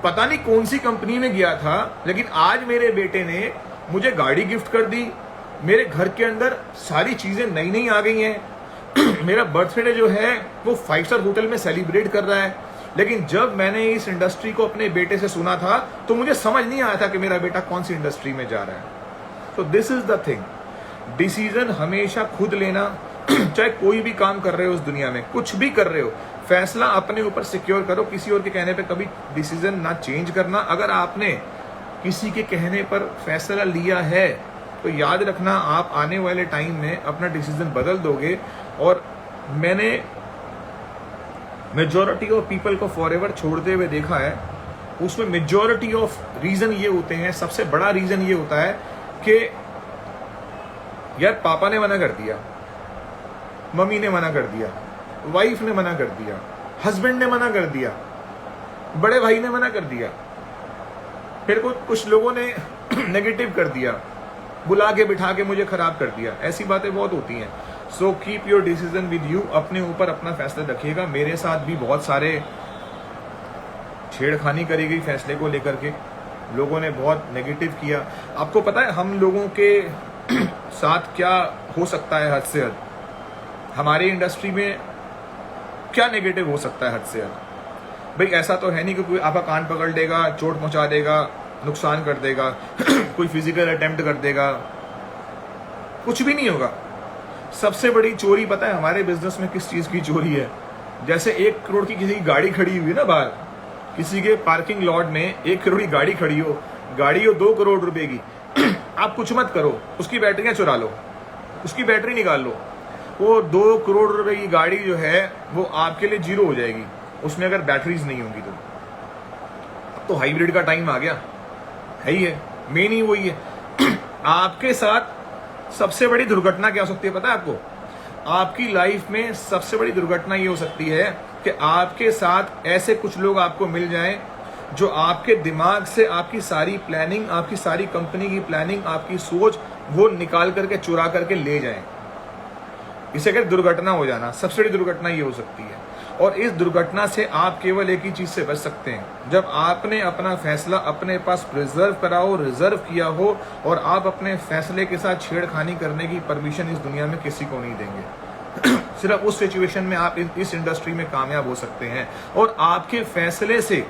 पता नहीं कौन सी कंपनी में गया था, लेकिन आज मेरे बेटे ने मुझे गाड़ी गिफ्ट कर दी, मेरे घर के अंदर सारी चीजें नई नई आ गई हैं मेरा बर्थडे जो है वो 5 स्टार होटल में सेलिब्रेट कर रहा है। लेकिन जब मैंने इस इंडस्ट्री को अपने बेटे से सुना था तो मुझे समझ नहीं आया था कि मेरा बेटा कौन सी इंडस्ट्री में जा रहा है। तो this is the thing, decision हमेशा खुद लेना, चाहे कोई भी काम कर रहे हो उस दुनिया में, कुछ भी कर रहे हो, फैसला अपने ऊपर सिक्योर करो, किसी और के कहने पे कभी डिसीजन ना चेंज करना। अगर आपने किसी के कहने पर फैसला लिया है तो याद रखना आप आने वाले टाइम में अपना डिसीजन बदल दोगे। और मैंने मेजॉरिटी ऑफ पीपल को फॉरएवर छोड़ते हुए देखा है, उसमें मेजॉरिटी ऑफ रीजन ये होते हैं, सबसे बड़ा रीजन ये होता है कि यार पापा ने मना कर दिया, मम्मी ने मना कर दिया, वाइफ ने मना कर दिया, हस्बैंड ने मना कर दिया, बड़े भाई ने मना कर दिया, फिर कुछ लोगों ने नेगेटिव कर दिया, बुला के बिठा के मुझे खराब कर दिया। ऐसी बातें बहुत होती हैं। So keep your decision with you, अपने ऊपर अपना फैसला रखिएगा। मेरे साथ भी बहुत सारे छेड़खानी करी गई फैसले को लेकर के, लोगों ने बहुत नेगेटिव किया। आपको पता है हम लोगों के साथ क्या हो सकता है हद से हद, हमारी इंडस्ट्री में क्या नेगेटिव हो सकता है हद से हद। भाई ऐसा तो है नहीं कि कोई आपका कान पकड़ लेगा, चोट पहुंचा देगा, नुकसान कर देगा कोई फिजिकल अटेम्प्ट कर देगा, कुछ भी नहीं होगा। सबसे बड़ी चोरी पता है हमारे बिजनेस में किस चीज की चोरी है? जैसे 1 करोड़ की किसी की गाड़ी खड़ी हुई है ना बाहर, किसी के पार्किंग लॉट में 1 करोड़ की गाड़ी खड़ी हो, गाड़ी हो 2 करोड़ रुपए की, आप कुछ मत करो, उसकी बैटरियां चुरा लो, उसकी बैटरी निकाल लो, वो 2 करोड़ रुपए की गाड़ी जो है वो आपके लिए जीरो हो जाएगी, उसमें अगर बैटरीज नहीं होंगी तो। अब तो हाइब्रिड का टाइम आ गया है ही है, मेन ही वही है। आपके साथ सबसे बड़ी दुर्घटना क्या हो सकती है पता है आपको? आपकी लाइफ में सबसे बड़ी दुर्घटना ये हो सकती है कि आपके साथ ऐसे कुछ लोग आपको मिल जाएं जो आपके दिमाग से आपकी सारी प्लानिंग, आपकी सारी कंपनी की प्लानिंग, आपकी सोच वो निकाल करके चुरा करके ले जाएं। इसे कहते दुर्घटना हो जाना। सबसे बड़ी दुर्घटना ये हो सकती है, और इस दुर्घटना से आप केवल एक ही चीज से बच सकते हैं, जब आपने अपना फैसला अपने पास प्रिजर्व करा हो, रिजर्व किया हो, और आप अपने फैसले के साथ छेड़खानी करने की परमिशन इस दुनिया में किसी को नहीं देंगे। सिर्फ उस सिचुएशन में आप इस इंडस्ट्री में कामयाब हो सकते हैं। और आपके फैसले से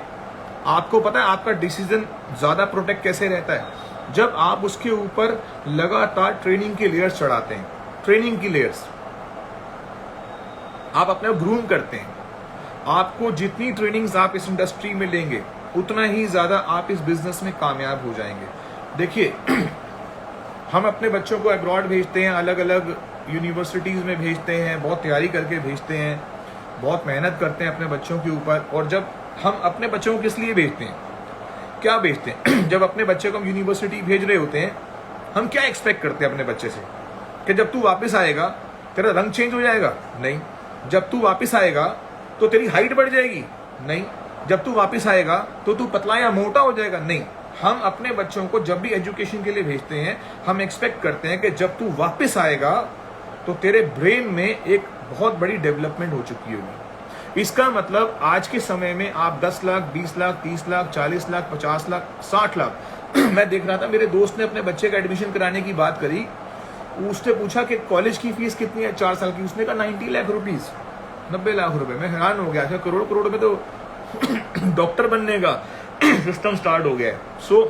आपको पता है आपका डिसीजन ज्यादा प्रोटेक्ट कैसे रहता है? जब आप उसके ऊपर लगातार ट्रेनिंग के लेयर्स चढ़ाते हैं, ट्रेनिंग की लेयर्स आप अपने ग्रूम करते हैं। आपको जितनी ट्रेनिंग्स आप इस इंडस्ट्री में लेंगे उतना ही ज्यादा आप इस बिजनेस में कामयाब हो जाएंगे। देखिए, हम अपने बच्चों को अब्रॉड भेजते हैं, अलग अलग यूनिवर्सिटीज में भेजते हैं, बहुत तैयारी करके भेजते हैं, बहुत मेहनत करते हैं अपने बच्चों के ऊपर। और जब हम अपने बच्चों को किस लिए भेजते हैं, क्या भेजते हैं? जब अपने बच्चे को हम यूनिवर्सिटी भेज रहे होते हैं, हम क्या एक्सपेक्ट करते हैं अपने बच्चे से कि जब तू वापस आएगा तेरा रंग चेंज हो जाएगा? नहीं। जब तू वापस आएगा तो तेरी हाइट बढ़ जाएगी? नहीं। जब तू वापस आएगा तो तू पतला या मोटा हो जाएगा? नहीं। हम अपने बच्चों को जब भी एजुकेशन के लिए भेजते हैं, हम एक्सपेक्ट करते हैं कि जब तू वापस आएगा तो तेरे ब्रेन में एक बहुत बड़ी डेवलपमेंट हो चुकी होगी। इसका मतलब आज के समय में आप 10 लाख, 20 लाख, 30 लाख, 40 लाख, 50 लाख, 60 लाख मैं देख रहा था, मेरे दोस्त ने अपने बच्चे का एडमिशन कराने की बात करी। उसने पूछा कि कॉलेज की फीस कितनी है 4 साल की? उसने कहा 90 लाख रुपीज, 90 लाख रुपए। मैं हैरान हो गया, करोड़ करोड़ में तो डॉक्टर बनने का सिस्टम स्टार्ट हो गया है। सो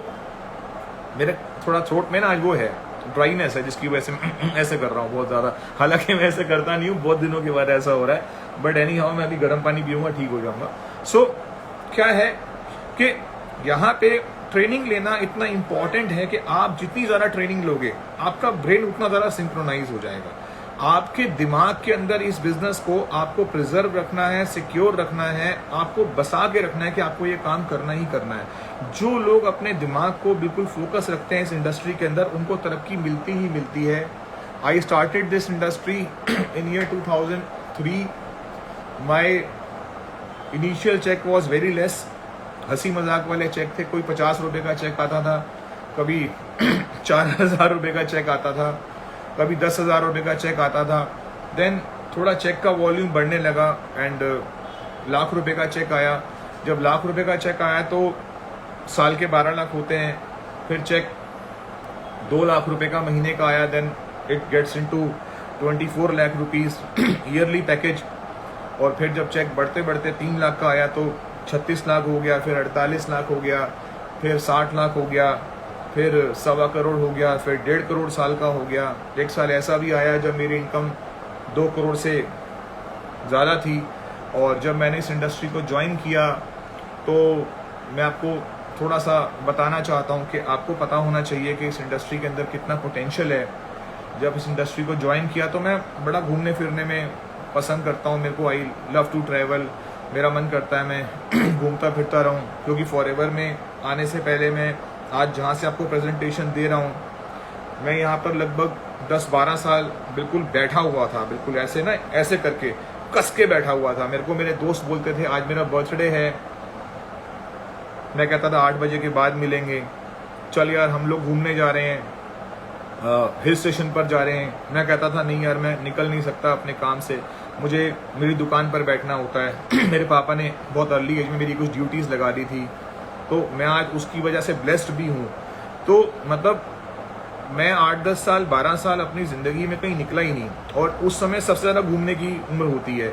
मेरे थोड़ा थ्रोट में ना आज वो है ड्राइनेस है, जिसकी वजह से ऐसे कर रहा हूँ बहुत ज्यादा। हालांकि मैं ऐसे करता नहीं हूँ, बहुत दिनों के बाद ऐसा हो रहा है, बट एनी हाउ मैं अभी गर्म पानी पीऊंगा, ठीक हो जाऊंगा। सो क्या है कि यहाँ पे ट्रेनिंग लेना इतना इंपॉर्टेंट है कि आप जितनी ज्यादा ट्रेनिंग लोगे आपका ब्रेन उतना ज्यादा सिंक्रोनाइज हो जाएगा। आपके दिमाग के अंदर इस बिजनेस को आपको प्रिजर्व रखना है, सिक्योर रखना है, आपको बसा के रखना है कि आपको ये काम करना ही करना है। जो लोग अपने दिमाग को बिल्कुल फोकस रखते हैं इस इंडस्ट्री के अंदर, उनको तरक्की मिलती ही मिलती है। I started this industry in year 2003। My initial check was very less, हंसी मजाक वाले चेक थे। कोई 50 रुपए का चेक आता था, कभी 4000 रुपए का चेक आता था, कभी 10,000 रुपए का चेक आता था। देन थोड़ा चेक का वॉल्यूम बढ़ने लगा एंड लाख रुपए का चेक आया। जब लाख रुपए का चेक आया तो साल के 12 लाख होते हैं। फिर चेक 2 लाख रुपए का महीने का आया, then it gets into 24 lakh rupees yearly package. और फिर जब चेक बढ़ते बढ़ते 3 लाख का आया तो 36 लाख हो गया, फिर 48 लाख हो गया, फिर 60 लाख हो गया, फिर 1.25 करोड़ हो गया, फिर 1.5 करोड़ साल का हो गया। एक साल ऐसा भी आया जब मेरी इनकम 2 करोड़ से ज़्यादा थी। और जब मैंने इस इंडस्ट्री को ज्वाइन किया तो मैं आपको थोड़ा सा बताना चाहता हूँ कि आपको पता होना चाहिए कि इस इंडस्ट्री के अंदर कितना पोटेंशियल है। जब इस इंडस्ट्री को ज्वाइन किया तो मैं बड़ा घूमने फिरने में पसंद करता हूँ, मेरे को आई लव टू ट्रैवल, मेरा मन करता है मैं घूमता फिरता रहूं। क्योंकि फॉरएवर में आने से पहले मैं आज जहां से आपको प्रेजेंटेशन दे रहा हूं, मैं यहाँ पर लगभग 10-12 साल बिल्कुल बैठा हुआ था, बिल्कुल ऐसे ना ऐसे करके कस के बैठा हुआ था। मेरे को मेरे दोस्त बोलते थे आज मेरा बर्थडे है, मैं कहता था 8 बजे के बाद मिलेंगे, चल यार हम लोग घूमने जा रहे हैं, हिल स्टेशन पर जा रहे हैं। मैं कहता था नहीं यार मैं निकल नहीं सकता अपने काम से, मुझे मेरी दुकान पर बैठना होता है। मेरे पापा ने बहुत अर्ली एज में मेरी कुछ ड्यूटीज लगा दी थी, तो मैं आज उसकी वजह से ब्लेस्ड भी हूँ। तो मतलब मैं 8-10 साल 12 साल अपनी जिंदगी में कहीं निकला ही नहीं, और उस समय सबसे ज्यादा घूमने की उम्र होती है।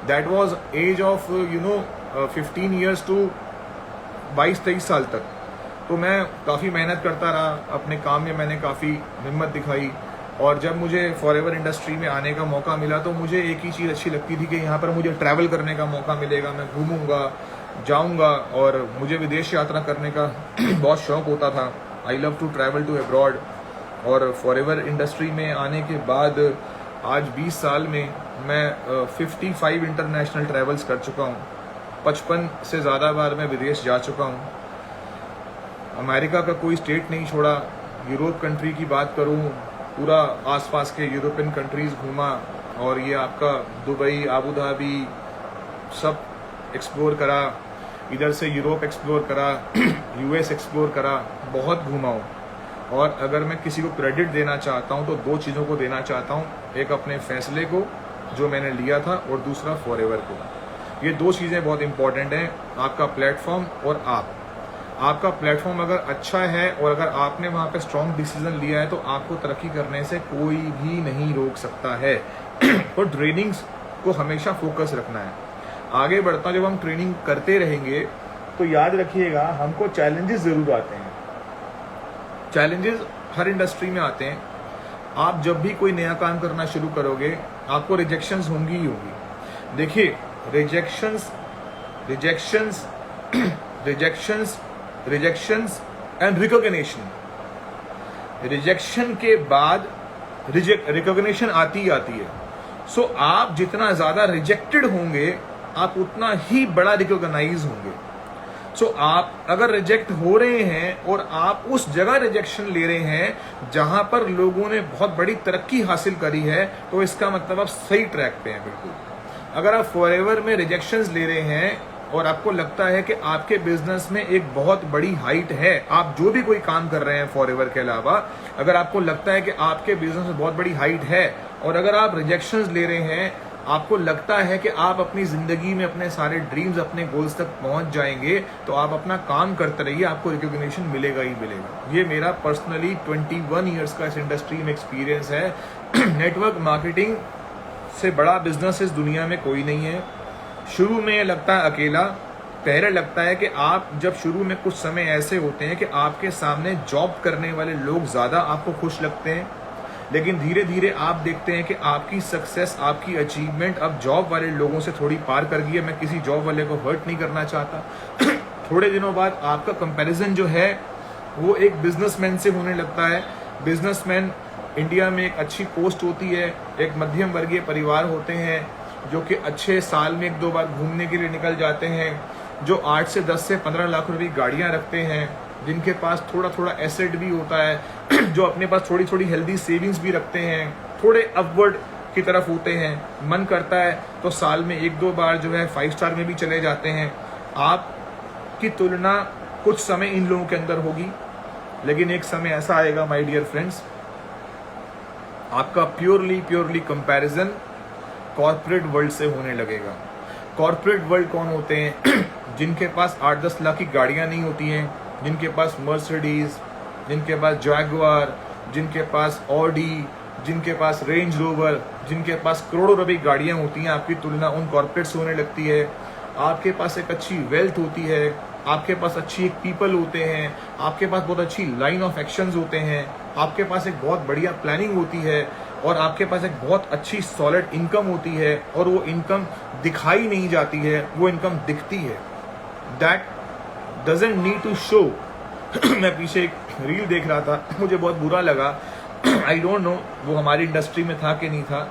That was age of 15 years to 22-23 साल तक। तो मैं काफ़ी मेहनत करता रहा अपने काम में, मैंने काफ़ी हिम्मत दिखाई और जब मुझे फॉरएवर इंडस्ट्री में आने का मौका मिला तो मुझे एक ही चीज़ अच्छी लगती थी कि यहाँ पर मुझे ट्रैवल करने का मौका मिलेगा, मैं घूमूंगा, जाऊंगा, और मुझे विदेश यात्रा करने का बहुत शौक होता था। I love to travel to abroad. और फॉरएवर इंडस्ट्री में आने के बाद आज 20 साल में मैं 55 इंटरनेशनल ट्रैवल्स कर चुका हूँ। 55 से ज़्यादा बार मैं विदेश जा चुका हूँ। अमेरिका का कोई स्टेट नहीं छोड़ा। यूरोप कंट्री की बात करूँ, पूरा आसपास के यूरोपियन कंट्रीज़ घूमा, और ये आपका दुबई, आबू धाबी सब एक्सप्लोर करा। इधर से यूरोप एक्सप्लोर करा, यूएस एक्सप्लोर करा, बहुत घूमा हूँ। और अगर मैं किसी को क्रेडिट देना चाहता हूँ तो 2 चीज़ों को देना चाहता हूँ, एक अपने फैसले को जो मैंने लिया था, और दूसरा फॉरएवर को। ये 2 चीज़ें बहुत इंपॉर्टेंट हैं, आपका प्लेटफॉर्म और आपका प्लेटफॉर्म अगर अच्छा है और अगर आपने वहाँ पे स्ट्रॉन्ग डिसीजन लिया है तो आपको तरक्की करने से कोई भी नहीं रोक सकता है। तो ट्रेनिंग्स को हमेशा फोकस रखना है। आगे बढ़ता जब हम ट्रेनिंग करते रहेंगे तो याद रखिएगा हमको चैलेंजेस ज़रूर आते हैं। चैलेंजेस हर इंडस्ट्री में आते हैं। आप जब भी कोई नया काम करना शुरू करोगे आपको रिजेक्शंस होंगी ही होंगी। देखिए, रिजेक्शंस एंड रिकॉग्निशन। रिजेक्शन के बाद रिकॉग्निशन आती ही आती है। सो आप जितना ज्यादा रिजेक्टेड होंगे आप उतना ही बड़ा रिकॉग्नाइज होंगे। सो आप अगर रिजेक्ट हो रहे हैं और आप उस जगह रिजेक्शन ले रहे हैं जहां पर लोगों ने बहुत बड़ी तरक्की हासिल करी है, तो इसका मतलब आप सही ट्रैक पे हैं बिल्कुल। अगर आप फॉरएवर में रिजेक्शंस ले रहे हैं और आपको लगता है कि आपके बिजनेस में एक बहुत बड़ी हाइट है, आप जो भी कोई काम कर रहे हैं फॉरएवर के अलावा, अगर आपको लगता है कि आपके बिजनेस में बहुत बड़ी हाइट है और अगर आप रिजेक्शंस ले रहे हैं, आपको लगता है कि आप अपनी जिंदगी में अपने सारे ड्रीम्स, अपने गोल्स तक पहुंच जाएंगे, तो आप अपना काम करते रहिए, आपको रिकॉग्निशन मिलेगा ही मिलेगा। ये मेरा पर्सनली 21 ईयर्स का इस इंडस्ट्री में एक्सपीरियंस है। नेटवर्क मार्केटिंग से बड़ा बिजनेस इस दुनिया में कोई नहीं है। शुरू में लगता है अकेला, पहले लगता है कि आप जब शुरू में कुछ समय ऐसे होते हैं कि आपके सामने जॉब करने वाले लोग ज्यादा आपको खुश लगते हैं, लेकिन धीरे धीरे आप देखते हैं कि आपकी सक्सेस, आपकी अचीवमेंट अब जॉब वाले लोगों से थोड़ी पार कर गई है। मैं किसी जॉब वाले को हर्ट नहीं करना चाहता। थोड़े दिनों बाद आपका कंपैरिजन जो है वो एक बिजनेसमैन से होने लगता है। बिजनेसमैन इंडिया में एक अच्छी पोस्ट होती है, एक मध्यम वर्गीय परिवार होते हैं जो कि अच्छे साल में 1-2 बार घूमने के लिए निकल जाते हैं, जो 8 से 10 से 15 लाख रुपए गाड़ियां रखते हैं, जिनके पास थोड़ा थोड़ा एसेट भी होता है, जो अपने पास थोड़ी थोड़ी हेल्दी सेविंग्स भी रखते हैं, थोड़े अपवर्ड की तरफ होते हैं। मन करता है तो साल में 1-2 बार जो है 5 स्टार में भी चले जाते हैं। आपकी तुलना कुछ समय इन लोगों के अंदर होगी, लेकिन एक समय ऐसा आएगा माय डियर फ्रेंड्स, आपका प्योरली कंपैरिजन कॉर्पोरेट वर्ल्ड से होने लगेगा। कॉर्पोरेट वर्ल्ड कौन होते हैं? जिनके पास 8-10 लाख की गाड़ियां नहीं होती हैं, जिनके पास मर्सिडीज, जिनके पास जैगुआर, जिनके पास ऑडी, जिनके पास रेंज रोवर, जिनके पास करोड़ों रुपए की गाड़ियां होती हैं, आपकी तुलना उन कॉर्पोरेट से होने लगती है। आपके पास एक अच्छी वेल्थ होती है, आपके पास अच्छी एक पीपल होते हैं, आपके पास बहुत अच्छी लाइन ऑफ एक्शंस होते हैं, आपके पास एक बहुत बढ़िया प्लानिंग होती है, और आपके पास एक बहुत अच्छी सॉलिड इनकम होती है, और वो इनकम दिखाई नहीं जाती है, वो इनकम दिखती है। That doesn't need to show. मैं पीछे एक रील देख रहा था, मुझे बहुत बुरा लगा। आई डोंट नो वो हमारी इंडस्ट्री में था कि नहीं था।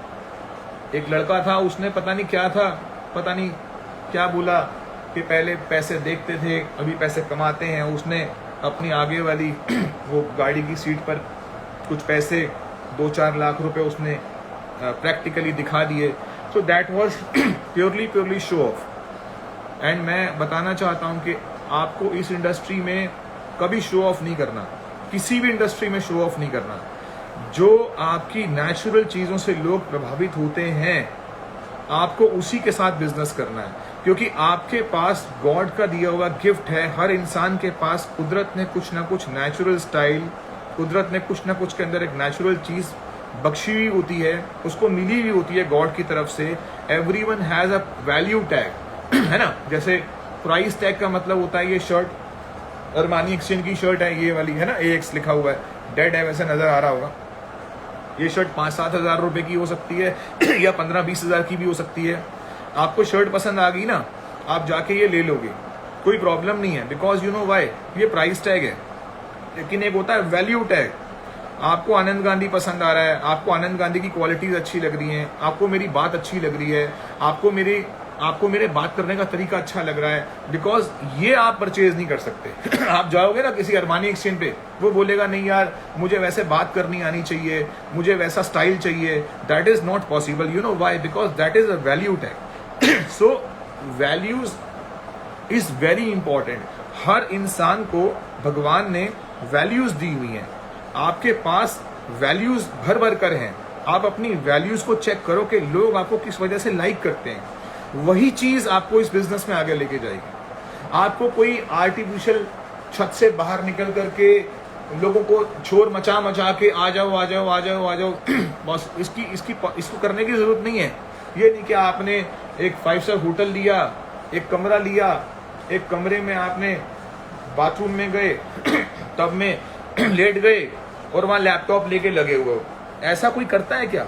एक लड़का था, उसने पता नहीं क्या था, पता नहीं क्या बोला कि पहले पैसे देखते थे, अभी पैसे कमाते हैं। उसने अपनी आगे वाली वो गाड़ी की सीट पर कुछ पैसे 2-4 लाख रुपए उसने प्रैक्टिकली दिखा दिए। So that was purely show off. And मैं बताना चाहता हूं कि आपको इस इंडस्ट्री में कभी शो ऑफ नहीं करना, किसी भी इंडस्ट्री में शो ऑफ नहीं करना। जो आपकी नेचुरल चीजों से लोग प्रभावित होते हैं, आपको उसी के साथ बिजनेस करना है, क्योंकि आपके पास गॉड का दिया हुआ गिफ्ट है। हर इंसान के पास कुदरत ने कुछ ना कुछ नेचुरल स्टाइल, कुदरत ने कुछ ना कुछ के अंदर एक नेचुरल चीज बख्शी हुई होती है, उसको मिली हुई होती है गॉड की तरफ से। Everyone has a value tag, है ना। जैसे प्राइस टैग का मतलब होता है, ये शर्ट अरमानी एक्सचेंज की शर्ट है, ये वाली है ना, AX लिखा हुआ है, डेड है वैसे नजर आ रहा होगा। ये शर्ट 5-7 हज़ार रुपए की हो सकती है या 15-20 हज़ार की भी हो सकती है। आपको शर्ट पसंद आ गई ना, आप जाके ये ले लोगे, कोई प्रॉब्लम नहीं है, बिकॉज यू नो वाई, ये प्राइस टैग है। लेकिन एक होता है वैल्यू टैग। आपको आनंद गांधी पसंद आ रहा है, आपको आनंद गांधी की क्वालिटीज अच्छी लग रही हैं, आपको मेरी बात अच्छी लग रही है, आपको मेरे बात करने का तरीका अच्छा लग रहा है, बिकॉज ये आप परचेज नहीं कर सकते। आप जाओगे ना किसी अरमानी एक्सचेंज पे, वो बोलेगा नहीं यार मुझे वैसे बात करनी आनी चाहिए, मुझे वैसा स्टाइल चाहिए, that is not possible. You know why? Because that is a value tag. So values is very important. हर इंसान को भगवान ने वैल्यूज दी हुई हैं। आपके पास वैल्यूज भर भर कर हैं। आप अपनी वैल्यूज को चेक करो कि लोग आपको किस वजह से लाइक करते हैं। वही चीज आपको इस बिजनेस में आगे लेके जाएगी। आपको कोई आर्टिफिशियल छत से बाहर निकल करके लोगों को शोर मचा मचा के आ जाओ आ जाओ आ जाओ आ जाओ बस इसको करने की जरूरत नहीं है। ये नहीं कि आपने एक 5 स्टार होटल लिया, एक कमरा लिया, एक कमरे में आपने बाथरूम में गए, टब में लेट गए और वहां लैपटॉप लेके लगे हुए हो। ऐसा कोई करता है क्या?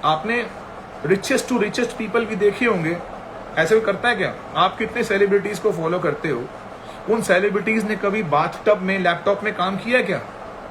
आपने रिचेस्ट टू रिचेस्ट पीपल भी देखे होंगे, ऐसा कोई करता है क्या? आप कितने सेलिब्रिटीज को फॉलो करते हो? उन सेलिब्रिटीज ने कभी बाथ टब में लैपटॉप में काम किया क्या?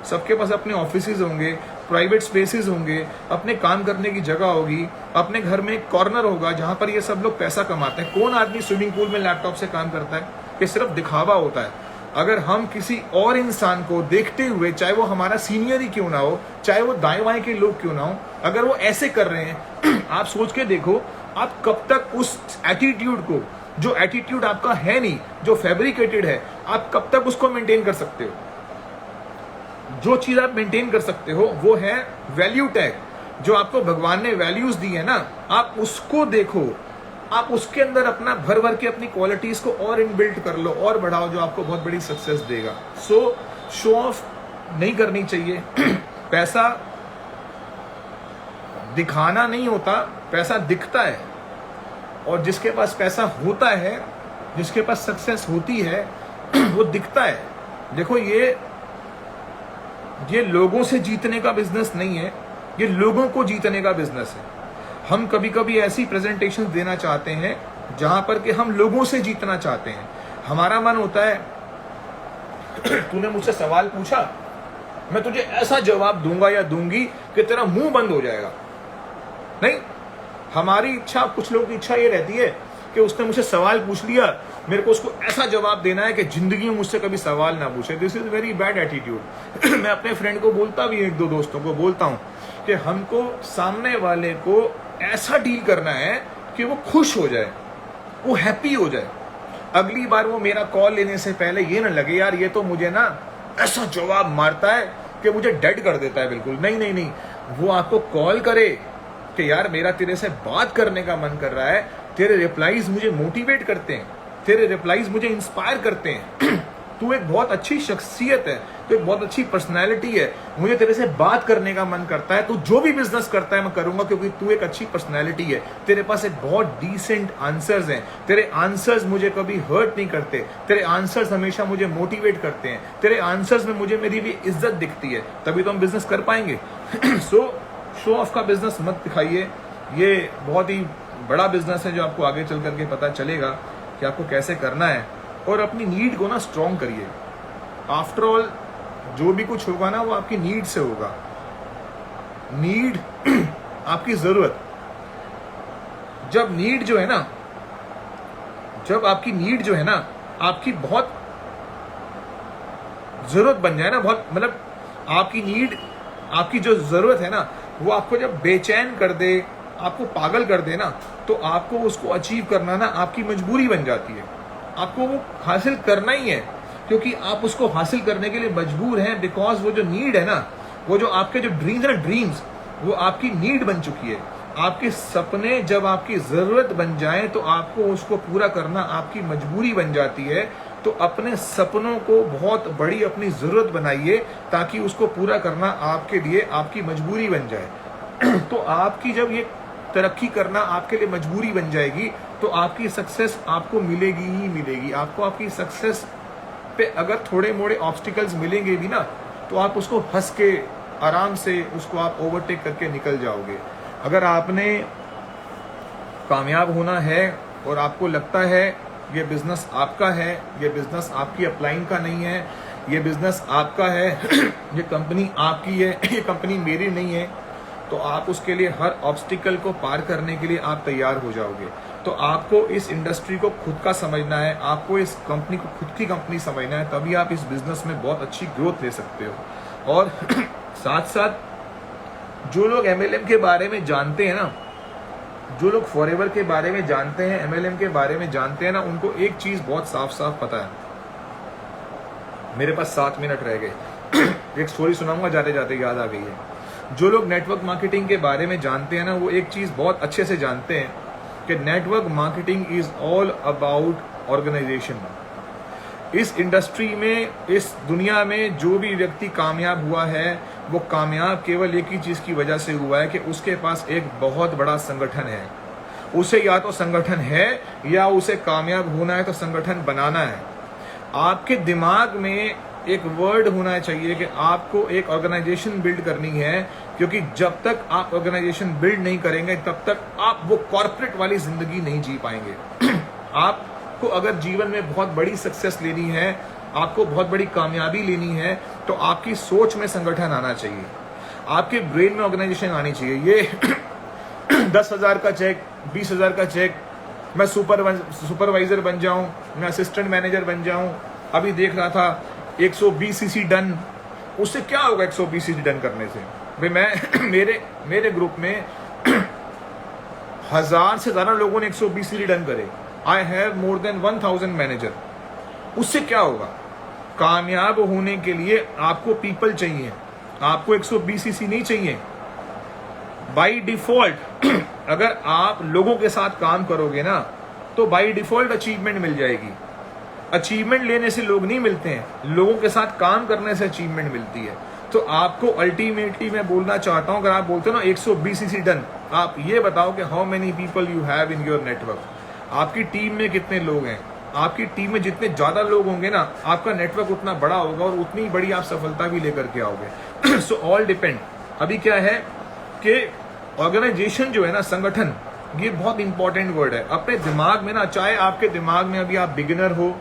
सबके पास अपने ऑफिसेज होंगे, प्राइवेट स्पेसेस होंगे, अपने काम करने की जगह होगी, अपने घर में एक कॉर्नर होगा जहां पर ये सब लोग पैसा कमाते हैं। कौन आदमी स्विमिंग पूल में लैपटॉप से काम करता है? ये सिर्फ दिखावा होता है। अगर हम किसी और इंसान को देखते हुए, चाहे वो हमारा सीनियर ही क्यों ना हो, चाहे वो दाएं बाएं के लोग क्यों ना हो, अगर वो ऐसे कर रहे हैं, आप सोच के देखो आप कब तक उस एटीट्यूड को, जो एटीट्यूड आपका है नहीं, जो फैब्रिकेटेड है, आप कब तक उसको मेंटेन कर सकते हो? जो चीज आप मेंटेन कर सकते हो वो है वैल्यू टैग। जो आपको भगवान ने वैल्यूज दी है ना, आप उसको देखो, आप उसके अंदर अपना भर भर के अपनी क्वालिटीज को और इनबिल्ट कर लो और बढ़ाओ, जो आपको बहुत बड़ी सक्सेस देगा। सो शो ऑफ नहीं करनी चाहिए। पैसा दिखाना नहीं होता, पैसा दिखता है। और जिसके पास पैसा होता है, जिसके पास सक्सेस होती है, वो दिखता है। देखो ये लोगों से जीतने का बिजनेस नहीं है, ये लोगों को जीतने का बिजनेस है। हम कभी कभी ऐसी प्रेजेंटेशन देना चाहते हैं जहां पर कि हम लोगों से जीतना चाहते हैं। हमारा मन होता है तूने मुझसे सवाल पूछा, मैं तुझे ऐसा जवाब दूंगा या दूंगी कि तेरा मुंह बंद हो जाएगा। नहीं, हमारी इच्छा, कुछ लोगों की इच्छा ये रहती है कि उसने मुझसे सवाल पूछ लिया, मेरे को उसको ऐसा जवाब देना है कि जिंदगी में मुझसे कभी सवाल ना पूछे। This is very bad attitude. मैं अपने फ्रेंड को बोलता भी, एक दो दोस्तों को बोलता हूं कि हमको सामने वाले को ऐसा डील करना है कि वो खुश हो जाए, वो हैप्पी हो जाए। अगली बार वो मेरा कॉल लेने से पहले ये ना लगे यार ये तो मुझे ना ऐसा जवाब मारता है कि मुझे डेड कर देता है। बिल्कुल नहीं नहीं नहीं, वो आपको कॉल करे कि यार मेरा तेरे से बात करने का मन कर रहा है, तेरे रिप्लाईज मुझे मोटिवेट करते हैं, तेरे रिप्लाईज मुझे इंस्पायर करते हैं, तू एक बहुत अच्छी शख्सियत है, तू एक बहुत अच्छी पर्सनैलिटी है, मुझे तेरे से बात करने का मन करता है, तू जो भी बिजनेस करता है मैं करूंगा क्योंकि तू एक अच्छी पर्सनैलिटी है, तेरे पास एक बहुत डिसेंट आंसर्स हैं, तेरे आंसर्स मुझे कभी हर्ट नहीं करते, तेरे आंसर्स हमेशा मुझे मोटिवेट करते हैं, तेरे आंसर्स में मुझे मेरी भी इज्जत दिखती है, तभी तो हम बिजनेस कर पाएंगे। सो शो ऑफ का बिजनेस मत दिखाइए। ये बहुत ही बड़ा बिजनेस है जो आपको आगे चल करके पता चलेगा कि आपको कैसे करना है। और अपनी नीड को ना स्ट्रॉन्ग करिए। आफ्टर ऑल जो भी कुछ होगा ना वो आपकी नीड से होगा। नीड आपकी जरूरत, जब नीड जो है ना, जब आपकी नीड जो है ना आपकी बहुत जरूरत बन जाए ना, बहुत मतलब आपकी नीड, आपकी जो जरूरत है ना वो आपको जब बेचैन कर दे, आपको पागल कर दे ना, तो आपको उसको अचीव करना ना आपकी मजबूरी बन जाती है। आपको वो हासिल करना ही है क्योंकि आप उसको हासिल करने के लिए मजबूर हैं। बिकॉज वो जो नीड है ना, वो जो आपके जो ड्रीम्स है ना, ड्रीम्स वो आपकी नीड बन चुकी है। आपके सपने जब आपकी जरूरत बन जाए तो आपको उसको पूरा करना आपकी मजबूरी बन जाती है। तो अपने सपनों को बहुत बड़ी अपनी जरूरत बनाइए ताकि उसको पूरा करना आपके लिए आपकी मजबूरी बन जाए। तो आपकी जब ये तरक्की करना आपके लिए मजबूरी बन जाएगी तो आपकी सक्सेस आपको मिलेगी ही मिलेगी। आपको आपकी सक्सेस पे अगर थोड़े मोड़े ऑब्स्टिकल्स मिलेंगे भी ना तो आप उसको हंस के आराम से उसको आप ओवरटेक करके निकल जाओगे। अगर आपने कामयाब होना है और आपको लगता है ये बिजनेस आपका है, ये बिजनेस आपकी अपलाइन का नहीं है, ये बिजनेस आपका है, ये कंपनी आपकी है, ये कंपनी मेरी नहीं है, तो आप उसके लिए हर ऑब्स्टिकल को पार करने के लिए आप तैयार हो जाओगे। तो आपको इस इंडस्ट्री को खुद का समझना है, आपको इस कंपनी को खुद की कंपनी समझना है, तभी आप इस बिजनेस में बहुत अच्छी ग्रोथ ले सकते हो। और साथ साथ जो लोग MLM के बारे में जानते हैं ना, जो लोग फॉरएवर के बारे में जानते हैं, MLM के बारे में जानते हैं ना, उनको एक चीज बहुत साफ साफ पता है। मेरे पास 7 मिनट रह गए। एक स्टोरी सुनाऊंगा, जाते जाते याद आ गई है। जो लोग नेटवर्क मार्केटिंग के बारे में जानते हैं ना, वो एक चीज बहुत अच्छे से जानते हैं कि network marketing is all about organisation. इस इंडस्ट्री में, इस दुनिया में जो भी व्यक्ति कामयाब हुआ है, वो कामयाब केवल एक ही चीज की वजह से हुआ है कि उसके पास एक बहुत बड़ा संगठन है। उसे या तो संगठन है या उसे कामयाब होना है तो संगठन बनाना है। आपके दिमाग में एक वर्ड होना चाहिए कि आपको एक ऑर्गेनाइजेशन बिल्ड करनी है, क्योंकि जब तक आप ऑर्गेनाइजेशन बिल्ड नहीं करेंगे तब तक आप वो कॉर्पोरेट वाली जिंदगी नहीं जी पाएंगे। आपको अगर जीवन में बहुत बड़ी सक्सेस लेनी है, आपको बहुत बड़ी कामयाबी लेनी है, तो आपकी सोच में संगठन आना चाहिए, आपके ब्रेन में ऑर्गेनाइजेशन आनी चाहिए। ये 10,000 का चेक, 20,000 का चेक, मैं सुपरवाइजर बन जाऊं, मैं असिस्टेंट मैनेजर बन जाऊं, अभी देख रहा था 120 सीसी डन, उससे क्या होगा 120 सीसी डन करने से? भाई मैं मेरे ग्रुप में 1000 से ज्यादा लोगों ने 120 सीसी डन करे। I have more than 1000 manager. उससे क्या होगा? कामयाब होने के लिए आपको पीपल चाहिए, आपको 120 सीसी नहीं चाहिए। बाय डिफॉल्ट अगर आप लोगों के साथ काम करोगे ना, तो बाय डिफॉल्ट अचीवमेंट मिल जाएगी। अचीवमेंट लेने से लोग नहीं मिलते हैं, लोगों के साथ काम करने से अचीवमेंट मिलती है। तो आपको अल्टीमेटली मैं बोलना चाहता हूं, अगर आप बोलते हो ना 120 सीसी डन, आप ये बताओ कि how many people you have in your network. आपकी टीम में कितने लोग हैं? आपकी टीम में जितने ज्यादा लोग होंगे ना, आपका नेटवर्क उतना बड़ा होगा और उतनी बड़ी आप सफलता भी लेकर के आओगे। So all depend. अभी क्या है कि ऑर्गेनाइजेशन जो है ना, संगठन, ये बहुत इंपॉर्टेंट वर्ड है। अपने दिमाग में ना, चाहे आपके दिमाग में अभी आप बिगिनर हो,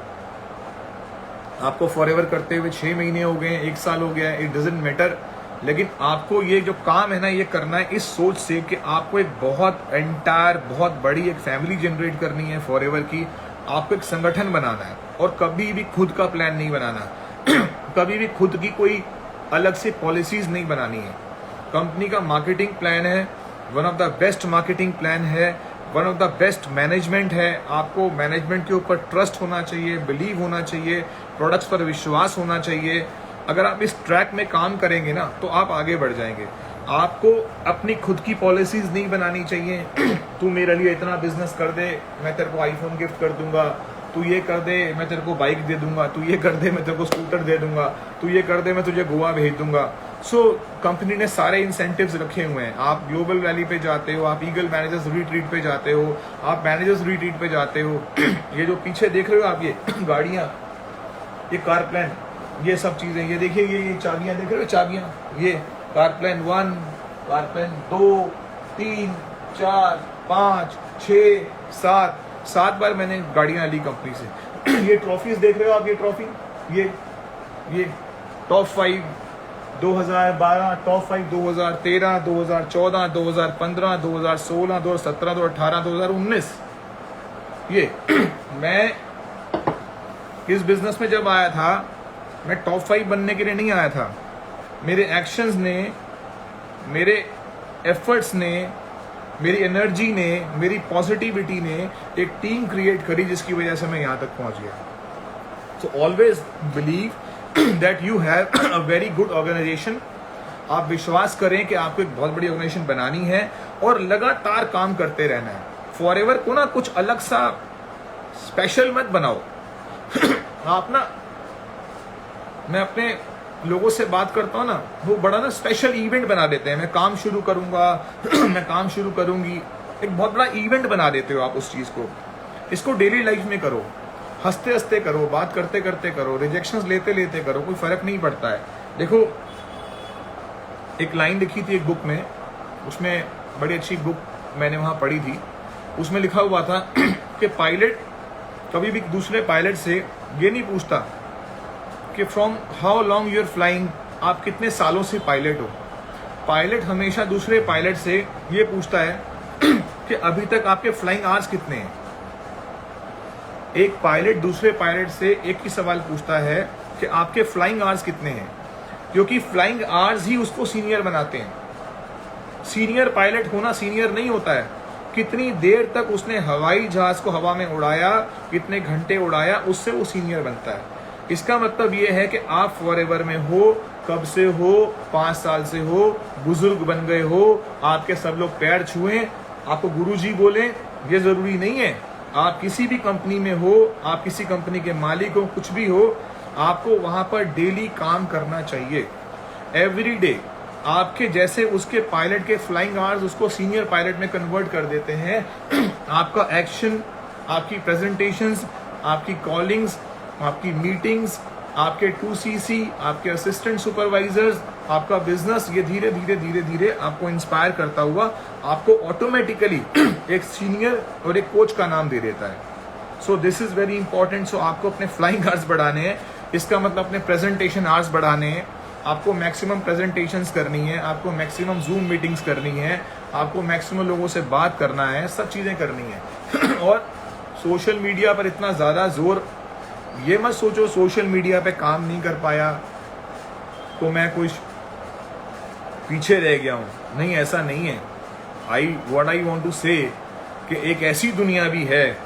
आपको फॉरएवर करते हुए 6 महीने हो गए, 1 साल हो गया, इट डजंट मैटर, लेकिन आपको ये जो काम है ना, ये करना है इस सोच से कि आपको एक बहुत बड़ी एक फैमिली जनरेट करनी है फॉरएवर की। आपको एक संगठन बनाना है और कभी भी खुद का प्लान नहीं बनाना। कभी भी खुद की कोई अलग से पॉलिसीज नहीं बनानी है। कंपनी का मार्केटिंग प्लान है, one of the best marketing plan है, one of the best management है। आपको मैनेजमेंट के ऊपर ट्रस्ट होना चाहिए, बिलीव होना चाहिए, प्रोडक्ट्स पर विश्वास होना चाहिए। अगर आप इस ट्रैक में काम करेंगे ना, तो आप आगे बढ़ जाएंगे। आपको अपनी खुद की पॉलिसीज नहीं बनानी चाहिए। तू मेरे लिए इतना बिजनेस कर दे, मैं तेरे को आईफोन गिफ्ट कर दूंगा, तू ये कर दे, मैं तेरे को बाइक दे दूंगा, तू ये कर दे, मैं तेरे को स्कूटर दे दूंगा, तू ये कर दे, मैं तुझे गोवा भेज दूंगा। सो कंपनी ने सारे इंसेंटिव्स रखे हुए हैं। आप ग्लोबल वैली पे जाते हो, आप ईगल मैनेजर्स रिट्रीट पे जाते हो, आप मैनेजर्स रिट्रीट पे जाते हो। ये जो पीछे देख रहे हो आप, ये गाड़ियां, ये कार प्लान, ये सब चीजें, ये देखिए, ये चाबियां देख रहे हो, चाबियां, ये कार प्लान 1, कार प्लान 2, 3, 4, 5, 6, 7 बार मैंने गाड़ियां ली कंपनी से। ये ट्रॉफीज देख रहे हो आप, ये ट्रॉफी, ये टॉप 5 2012, टॉप 5 2013, 2014, 2015, 2016, 2017, 2018, 2019। ये मैं इस बिजनेस में जब आया था, मैं टॉप 5 बनने के लिए नहीं आया था। मेरे एक्शंस ने, मेरे एफर्ट्स ने, मेरी एनर्जी ने, मेरी पॉजिटिविटी ने एक टीम क्रिएट करी जिसकी वजह से मैं यहाँ तक पहुँच गया। So always believe that you have a very good organisation. आप विश्वास करें कि आपको एक बहुत बड़ी ऑर्गेनाइजेशन बनानी है और लगातार काम करते रहना है। फॉरएवर को ना कुछ अलग सा स्पेशल मत बनाओ। आप ना, मैं अपने लोगों से बात करता हूँ ना, वो बड़ा ना स्पेशल इवेंट बना देते हैं। मैं काम शुरू करूंगा, मैं काम शुरू करूंगी, एक बहुत बड़ा इवेंट बना देते हो आप उस चीज को। इसको डेली लाइफ में करो, हंसते हंसते करो, बात करते करते करो, रिजेक्शंस लेते लेते करो, कोई फर्क नहीं पड़ता है। देखो, एक लाइन लिखी थी एक बुक में, उसमें बड़ी अच्छी बुक मैंने वहाँ पढ़ी थी, उसमें लिखा हुआ था कि पायलट कभी भी दूसरे पायलट से ये नहीं पूछता कि from how long you're flying, आप कितने सालों से पायलट हो। पायलट हमेशा दूसरे पायलट से ये पूछता है कि अभी तक आपके फ्लाइंग आवर्स कितने हैं। एक पायलट दूसरे पायलट से एक ही सवाल पूछता है कि आपके फ्लाइंग आवर्स कितने हैं, क्योंकि फ्लाइंग आवर्स ही उसको सीनियर बनाते हैं। सीनियर पायलट होना सीनियर नहीं होता है, कितनी देर तक उसने हवाई जहाज को हवा में उड़ाया, कितने घंटे उड़ाया, उससे वो सीनियर बनता है। इसका मतलब ये है कि आप फॉरएवर में हो, कब से हो, 5 साल से हो, बुजुर्ग बन गए हो, आपके सब लोग पैर छुए, आपको गुरुजी बोले, ये जरूरी नहीं है। आप किसी भी कंपनी में हो, आप किसी कंपनी के मालिक हो, कुछ भी हो, आपको वहां पर डेली काम करना चाहिए। एवरी डे आपके जैसे उसके पायलट के फ्लाइंग आवर्स उसको सीनियर पायलट में कन्वर्ट कर देते हैं। आपका एक्शन, आपकी प्रेजेंटेशंस, आपकी कॉलिंग्स, आपकी मीटिंग्स, आपके 2CC, आपके असिस्टेंट सुपरवाइजर्स, आपका बिजनेस, ये धीरे धीरे धीरे धीरे आपको इंस्पायर करता हुआ आपको ऑटोमेटिकली एक सीनियर और एक कोच का नाम दे देता है। So this is very important. So आपको अपने फ्लाइंग आवर्स बढ़ाने हैं, इसका मतलब अपने प्रेजेंटेशन आवर्स बढ़ाने हैं, आपको मैक्सिमम प्रेजेंटेशंस करनी है, आपको मैक्सिमम जूम मीटिंग्स करनी है, आपको मैक्सिमम लोगों से बात करना है, सब चीजें करनी है। और सोशल मीडिया पर इतना ज्यादा जोर, ये मत सोचो सोशल मीडिया पे काम नहीं कर पाया तो मैं कुछ पीछे रह गया हूं। नहीं, ऐसा नहीं है। व्हाट आई वांट टू से कि एक ऐसी दुनिया भी है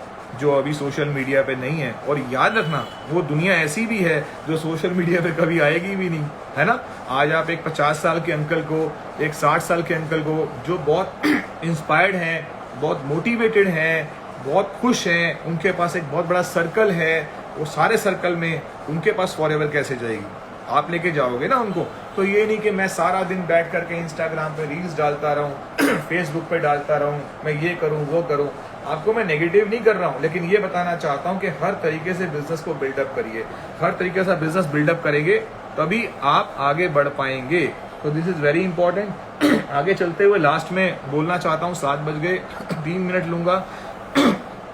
जो अभी सोशल मीडिया पे नहीं है, और याद रखना वो दुनिया ऐसी भी है जो सोशल मीडिया पे कभी आएगी भी नहीं, है ना। आज आप एक 50 साल के अंकल को, एक 60 साल के अंकल को जो बहुत इंस्पायर्ड हैं, बहुत मोटिवेटेड हैं, बहुत खुश हैं, उनके पास एक बहुत बड़ा सर्कल है, वो सारे सर्कल में उनके पास फॉरएवर कैसे जाएगी? आप लेके जाओगे ना उनको। तो ये नहीं कि मैं सारा दिन बैठ करके इंस्टाग्राम पे रील्स डालता रहूं, फेसबुक पे डालता रहूं, मैं ये करूं वो करूं। आपको मैं नेगेटिव नहीं कर रहा हूं, लेकिन ये बताना चाहता हूं कि हर तरीके से बिजनेस को बिल्डअप करिए। हर तरीके से बिजनेस बिल्डअप करेंगे तभी आप आगे बढ़ पाएंगे। तो दिस इज वेरी इंपॉर्टेंट। आगे चलते हुए लास्ट में बोलना चाहता हूं, 7 बज गए, 3 मिनट लूंगा।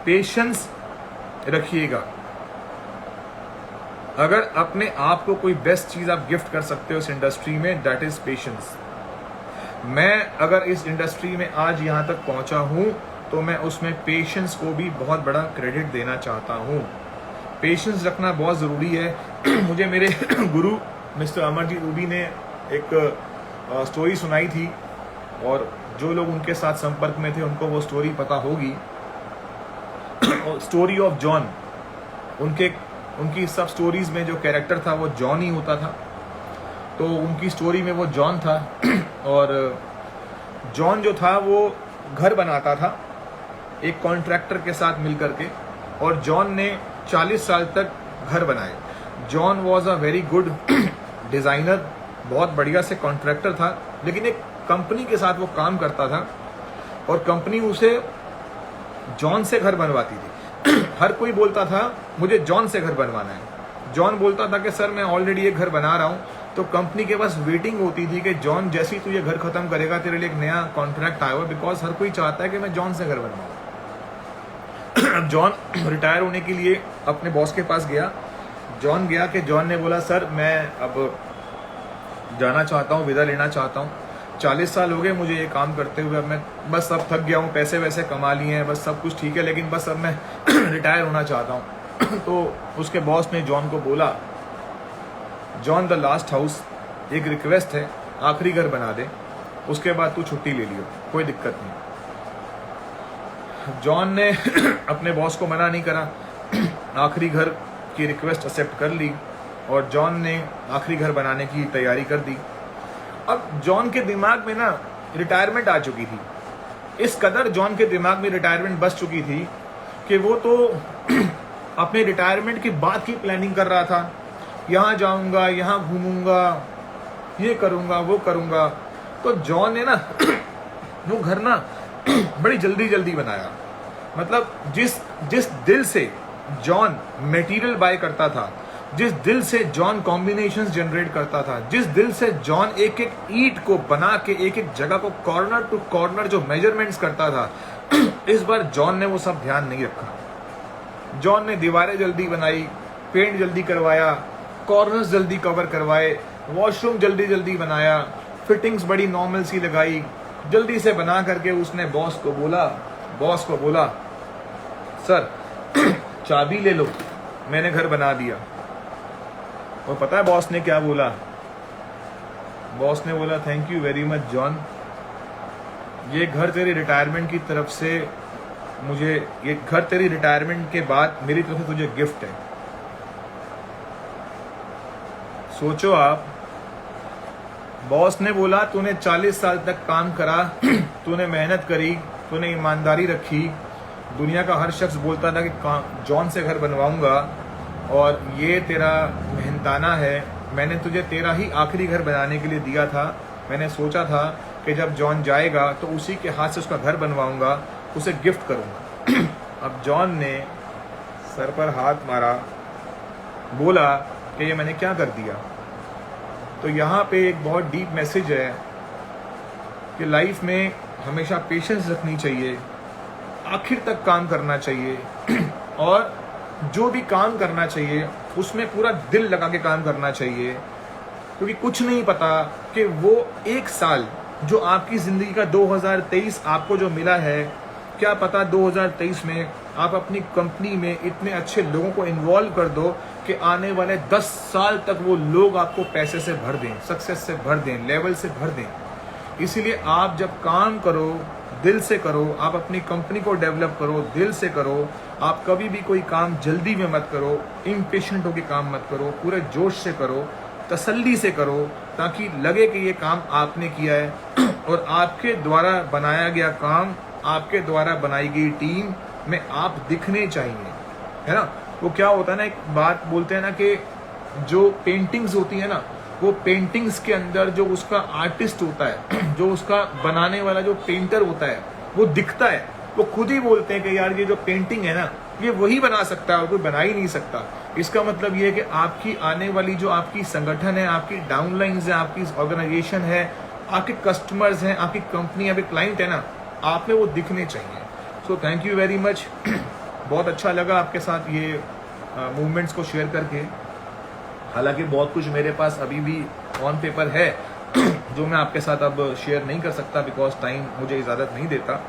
पेशेंस रखिएगा। अगर अपने आप को कोई बेस्ट चीज आप गिफ्ट कर सकते हो इस इंडस्ट्री में, दैट इज पेशेंस। मैं अगर इस इंडस्ट्री में आज यहां तक पहुंचा हूं तो मैं उसमें पेशेंस को भी बहुत बड़ा क्रेडिट देना चाहता हूं। पेशेंस रखना बहुत जरूरी है। मुझे मेरे गुरु मिस्टर अमरजीत रूबी ने एक स्टोरी सुनाई थी, और जो लोग उनके साथ संपर्क में थे उनको वो स्टोरी पता होगी। Story of John. उनकी सब स्टोरीज में जो कैरेक्टर था वो जॉन ही होता था। तो उनकी स्टोरी में वो जॉन था, और जॉन जो था वो घर बनाता था एक कॉन्ट्रैक्टर के साथ मिलकर के, और जॉन ने 40 साल तक घर बनाए। John was a very good designer, बहुत बढ़िया से कॉन्ट्रैक्टर था, लेकिन एक कंपनी के साथ वो काम करता था और कंपनी उसे जॉन से घर बनवाती थी। हर कोई बोलता था मुझे जॉन से घर बनवाना है। जॉन बोलता था कि सर मैं ऑलरेडी ये घर बना रहा हूं। तो कंपनी के पास वेटिंग होती थी कि जॉन जैसे ही तू ये घर खत्म करेगा तेरे लिए एक नया कॉन्ट्रैक्ट आएगा, बिकॉज हर कोई चाहता है कि मैं जॉन से घर बनवाऊं। अब जॉन रिटायर होने के लिए अपने बॉस के पास गया। जॉन गया कि जॉन ने बोला सर मैं अब जाना चाहता हूँ, विदा लेना चाहता हूँ, 40 साल हो गए मुझे ये काम करते हुए, अब मैं बस अब थक गया हूँ, पैसे वैसे कमा लिए हैं, बस सब कुछ ठीक है, लेकिन बस अब मैं रिटायर होना चाहता हूँ। तो उसके बॉस ने जॉन को बोला, जॉन द लास्ट हाउस, एक रिक्वेस्ट है, आखिरी घर बना दे, उसके बाद तू छुट्टी ले लियो, कोई दिक्कत नहीं। जॉन ने अपने बॉस को मना नहीं करा, आखिरी घर की रिक्वेस्ट एक्सेप्ट कर ली, और जॉन ने आखिरी घर बनाने की तैयारी कर दी। अब जॉन के दिमाग में ना रिटायरमेंट आ चुकी थी, इस कदर जॉन के दिमाग में रिटायरमेंट बस चुकी थी कि वो तो अपने रिटायरमेंट के बाद की प्लानिंग कर रहा था, यहाँ जाऊंगा, यहाँ घूमूंगा, ये करूंगा, वो करूंगा। तो जॉन ने ना वो घर ना बड़ी जल्दी जल्दी बनाया। मतलब जिस दिल से जॉन मटेरियल बाय करता था, जिस दिल से जॉन कॉम्बिनेशंस जनरेट करता था, जिस दिल से जॉन एक एक ईंट को बना के एक एक जगह को कॉर्नर टू कॉर्नर जो मेजरमेंट्स करता था, इस बार जॉन ने वो सब ध्यान नहीं रखा। जॉन ने दीवारें जल्दी बनाई, पेंट जल्दी करवाया, कॉर्नर्स जल्दी कवर करवाए, वॉशरूम जल्दी जल्दी बनाया, फिटिंग्स बड़ी नॉर्मल सी लगाई, जल्दी से बना करके उसने बॉस को बोला सर चाबी ले लो, मैंने घर बना दिया। और पता है बॉस ने क्या बोला? बॉस ने बोला thank you very much John, ये घर तेरी रिटायरमेंट की तरफ से मुझे, ये घर तेरी रिटायरमेंट के बाद मेरी तरफ से तुझे गिफ्ट है। सोचो आप, बॉस ने बोला तूने 40 साल तक काम करा, तूने मेहनत करी, तूने ईमानदारी रखी, दुनिया का हर शख्स बोलता था कि जॉन से घर बनवाऊंगा और ये तेरा मेहनताना है, मैंने तुझे तेरा ही आखिरी घर बनाने के लिए दिया था। मैंने सोचा था कि जब जॉन जाएगा तो उसी के हाथ से उसका घर बनवाऊंगा, उसे गिफ्ट करूंगा। अब जॉन ने सर पर हाथ मारा, बोला कि ये मैंने क्या कर दिया। तो यहाँ पे एक बहुत डीप मैसेज है कि लाइफ में हमेशा पेशेंस रखनी चाहिए, आखिर तक काम करना चाहिए और जो भी काम करना चाहिए उसमें पूरा दिल लगा के काम करना चाहिए, क्योंकि कुछ नहीं पता कि वो एक साल जो आपकी ज़िंदगी का 2023 आपको जो मिला है, क्या पता 2023 में आप अपनी कंपनी में इतने अच्छे लोगों को इन्वॉल्व कर दो कि आने वाले 10 साल तक वो लोग आपको पैसे से भर दें, सक्सेस से भर दें, लेवल से भर दें। इसीलिए आप जब काम करो दिल से करो, आप अपनी कंपनी को डेवलप करो दिल से करो। आप कभी भी कोई काम जल्दी में मत करो, इम्पेशेंट होकर काम मत करो, पूरे जोश से करो, तसल्ली से करो, ताकि लगे कि ये काम आपने किया है और आपके द्वारा बनाया गया काम, आपके द्वारा बनाई गई टीम में आप दिखने चाहिए, है ना। वो क्या होता है ना, एक बात बोलते हैं ना कि जो पेंटिंग्स होती है ना, वो पेंटिंग्स के अंदर जो उसका आर्टिस्ट होता है, जो उसका बनाने वाला जो पेंटर होता है, वो दिखता है। वो खुद ही बोलते हैं कि यार ये जो पेंटिंग है ना, ये वही बना सकता है और कोई बना ही नहीं सकता। इसका मतलब ये है कि आपकी आने वाली जो आपकी संगठन है, आपकी डाउनलाइंस है, आपकी ऑर्गेनाइजेशन है, आपके कस्टमर्स हैं, आपकी कंपनी, आपके क्लाइंट है ना, आप में वो दिखने चाहिए। So thank you very much. बहुत अच्छा लगा आपके साथ ये मूवमेंट्स को शेयर करके। हालांकि बहुत कुछ मेरे पास अभी भी ऑन पेपर है जो मैं आपके साथ अब शेयर नहीं कर सकता, बिकॉज टाइम मुझे इजाज़त नहीं देता।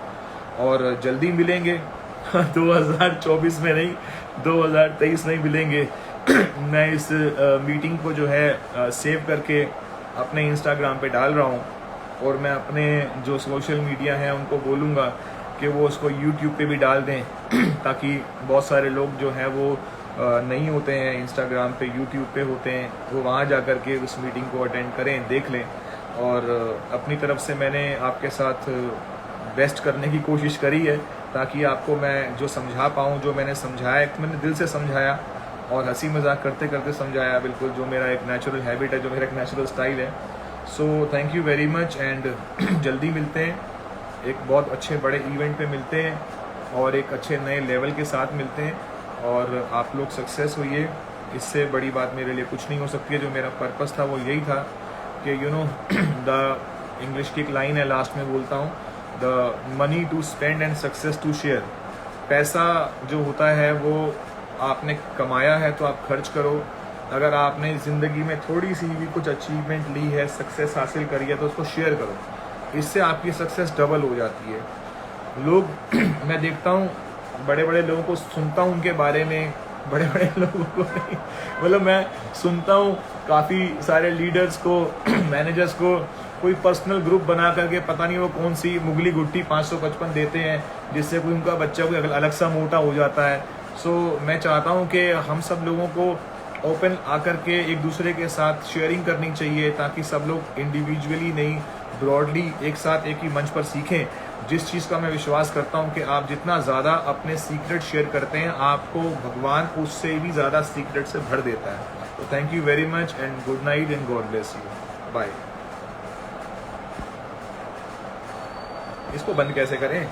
और जल्दी मिलेंगे 2024 में नहीं, 2023 में मिलेंगे। मैं इस मीटिंग को जो है सेव करके अपने इंस्टाग्राम पे डाल रहा हूँ और मैं अपने जो सोशल मीडिया हैं उनको बोलूँगा कि वो उसको यूट्यूब पे भी डाल दें, ताकि बहुत सारे लोग जो हैं वो नहीं होते हैं इंस्टाग्राम पे, यूट्यूब पे होते हैं, वो वहाँ जा कर के उस मीटिंग को अटेंड करें, देख लें। और अपनी तरफ से मैंने आपके साथ बेस्ट करने की कोशिश करी है, ताकि आपको मैं जो समझा पाऊँ, जो मैंने समझाया, मैंने दिल से समझाया और हंसी मजाक करते करते समझाया, बिल्कुल जो मेरा एक नेचुरल हैबिट है, जो मेरा एक नेचुरल स्टाइल है। So thank you very much and जल्दी मिलते हैं, एक बहुत अच्छे बड़े इवेंट पे मिलते हैं और एक अच्छे नए लेवल के साथ मिलते हैं और आप लोग सक्सेस होइए। इससे बड़ी बात मेरे लिए कुछ नहीं हो सकती है। जो मेरा पर्पस था वो यही था कि यू नो द इंग्लिश की एक लाइन है, लास्ट में बोलता हूँ, the money to spend and success to share. पैसा जो होता है वो आपने कमाया है तो आप खर्च करो, अगर आपने ज़िंदगी में थोड़ी सी भी कुछ अचीवमेंट ली है, सक्सेस हासिल करी है, तो उसको शेयर करो, इससे आपकी सक्सेस डबल हो जाती है। लोग मैं देखता हूँ, बड़े बड़े लोगों को सुनता हूँ उनके बारे में, बड़े बड़े लोगों को नहीं, मतलब मैं सुनता हूँ काफ़ी सारे लीडर्स को, मैनेजर्स को, कोई पर्सनल ग्रुप बना करके पता नहीं वो कौन सी मुगली गुट्टी 555 देते हैं, जिससे कोई उनका बच्चा कोई अलग सा मोटा हो जाता है। सो मैं चाहता हूँ कि हम सब लोगों को ओपन आकर के एक दूसरे के साथ शेयरिंग करनी चाहिए, ताकि सब लोग इंडिविजुअली नहीं, ब्रॉडली एक साथ एक ही मंच पर सीखें। जिस चीज़ का मैं विश्वास करता हूँ कि आप जितना ज़्यादा अपने सीक्रेट शेयर करते हैं, आपको भगवान उससे भी ज़्यादा सीक्रेट से भर देता है। तो thank you very much and good night and God bless you. Bye. इसको बंद कैसे करें?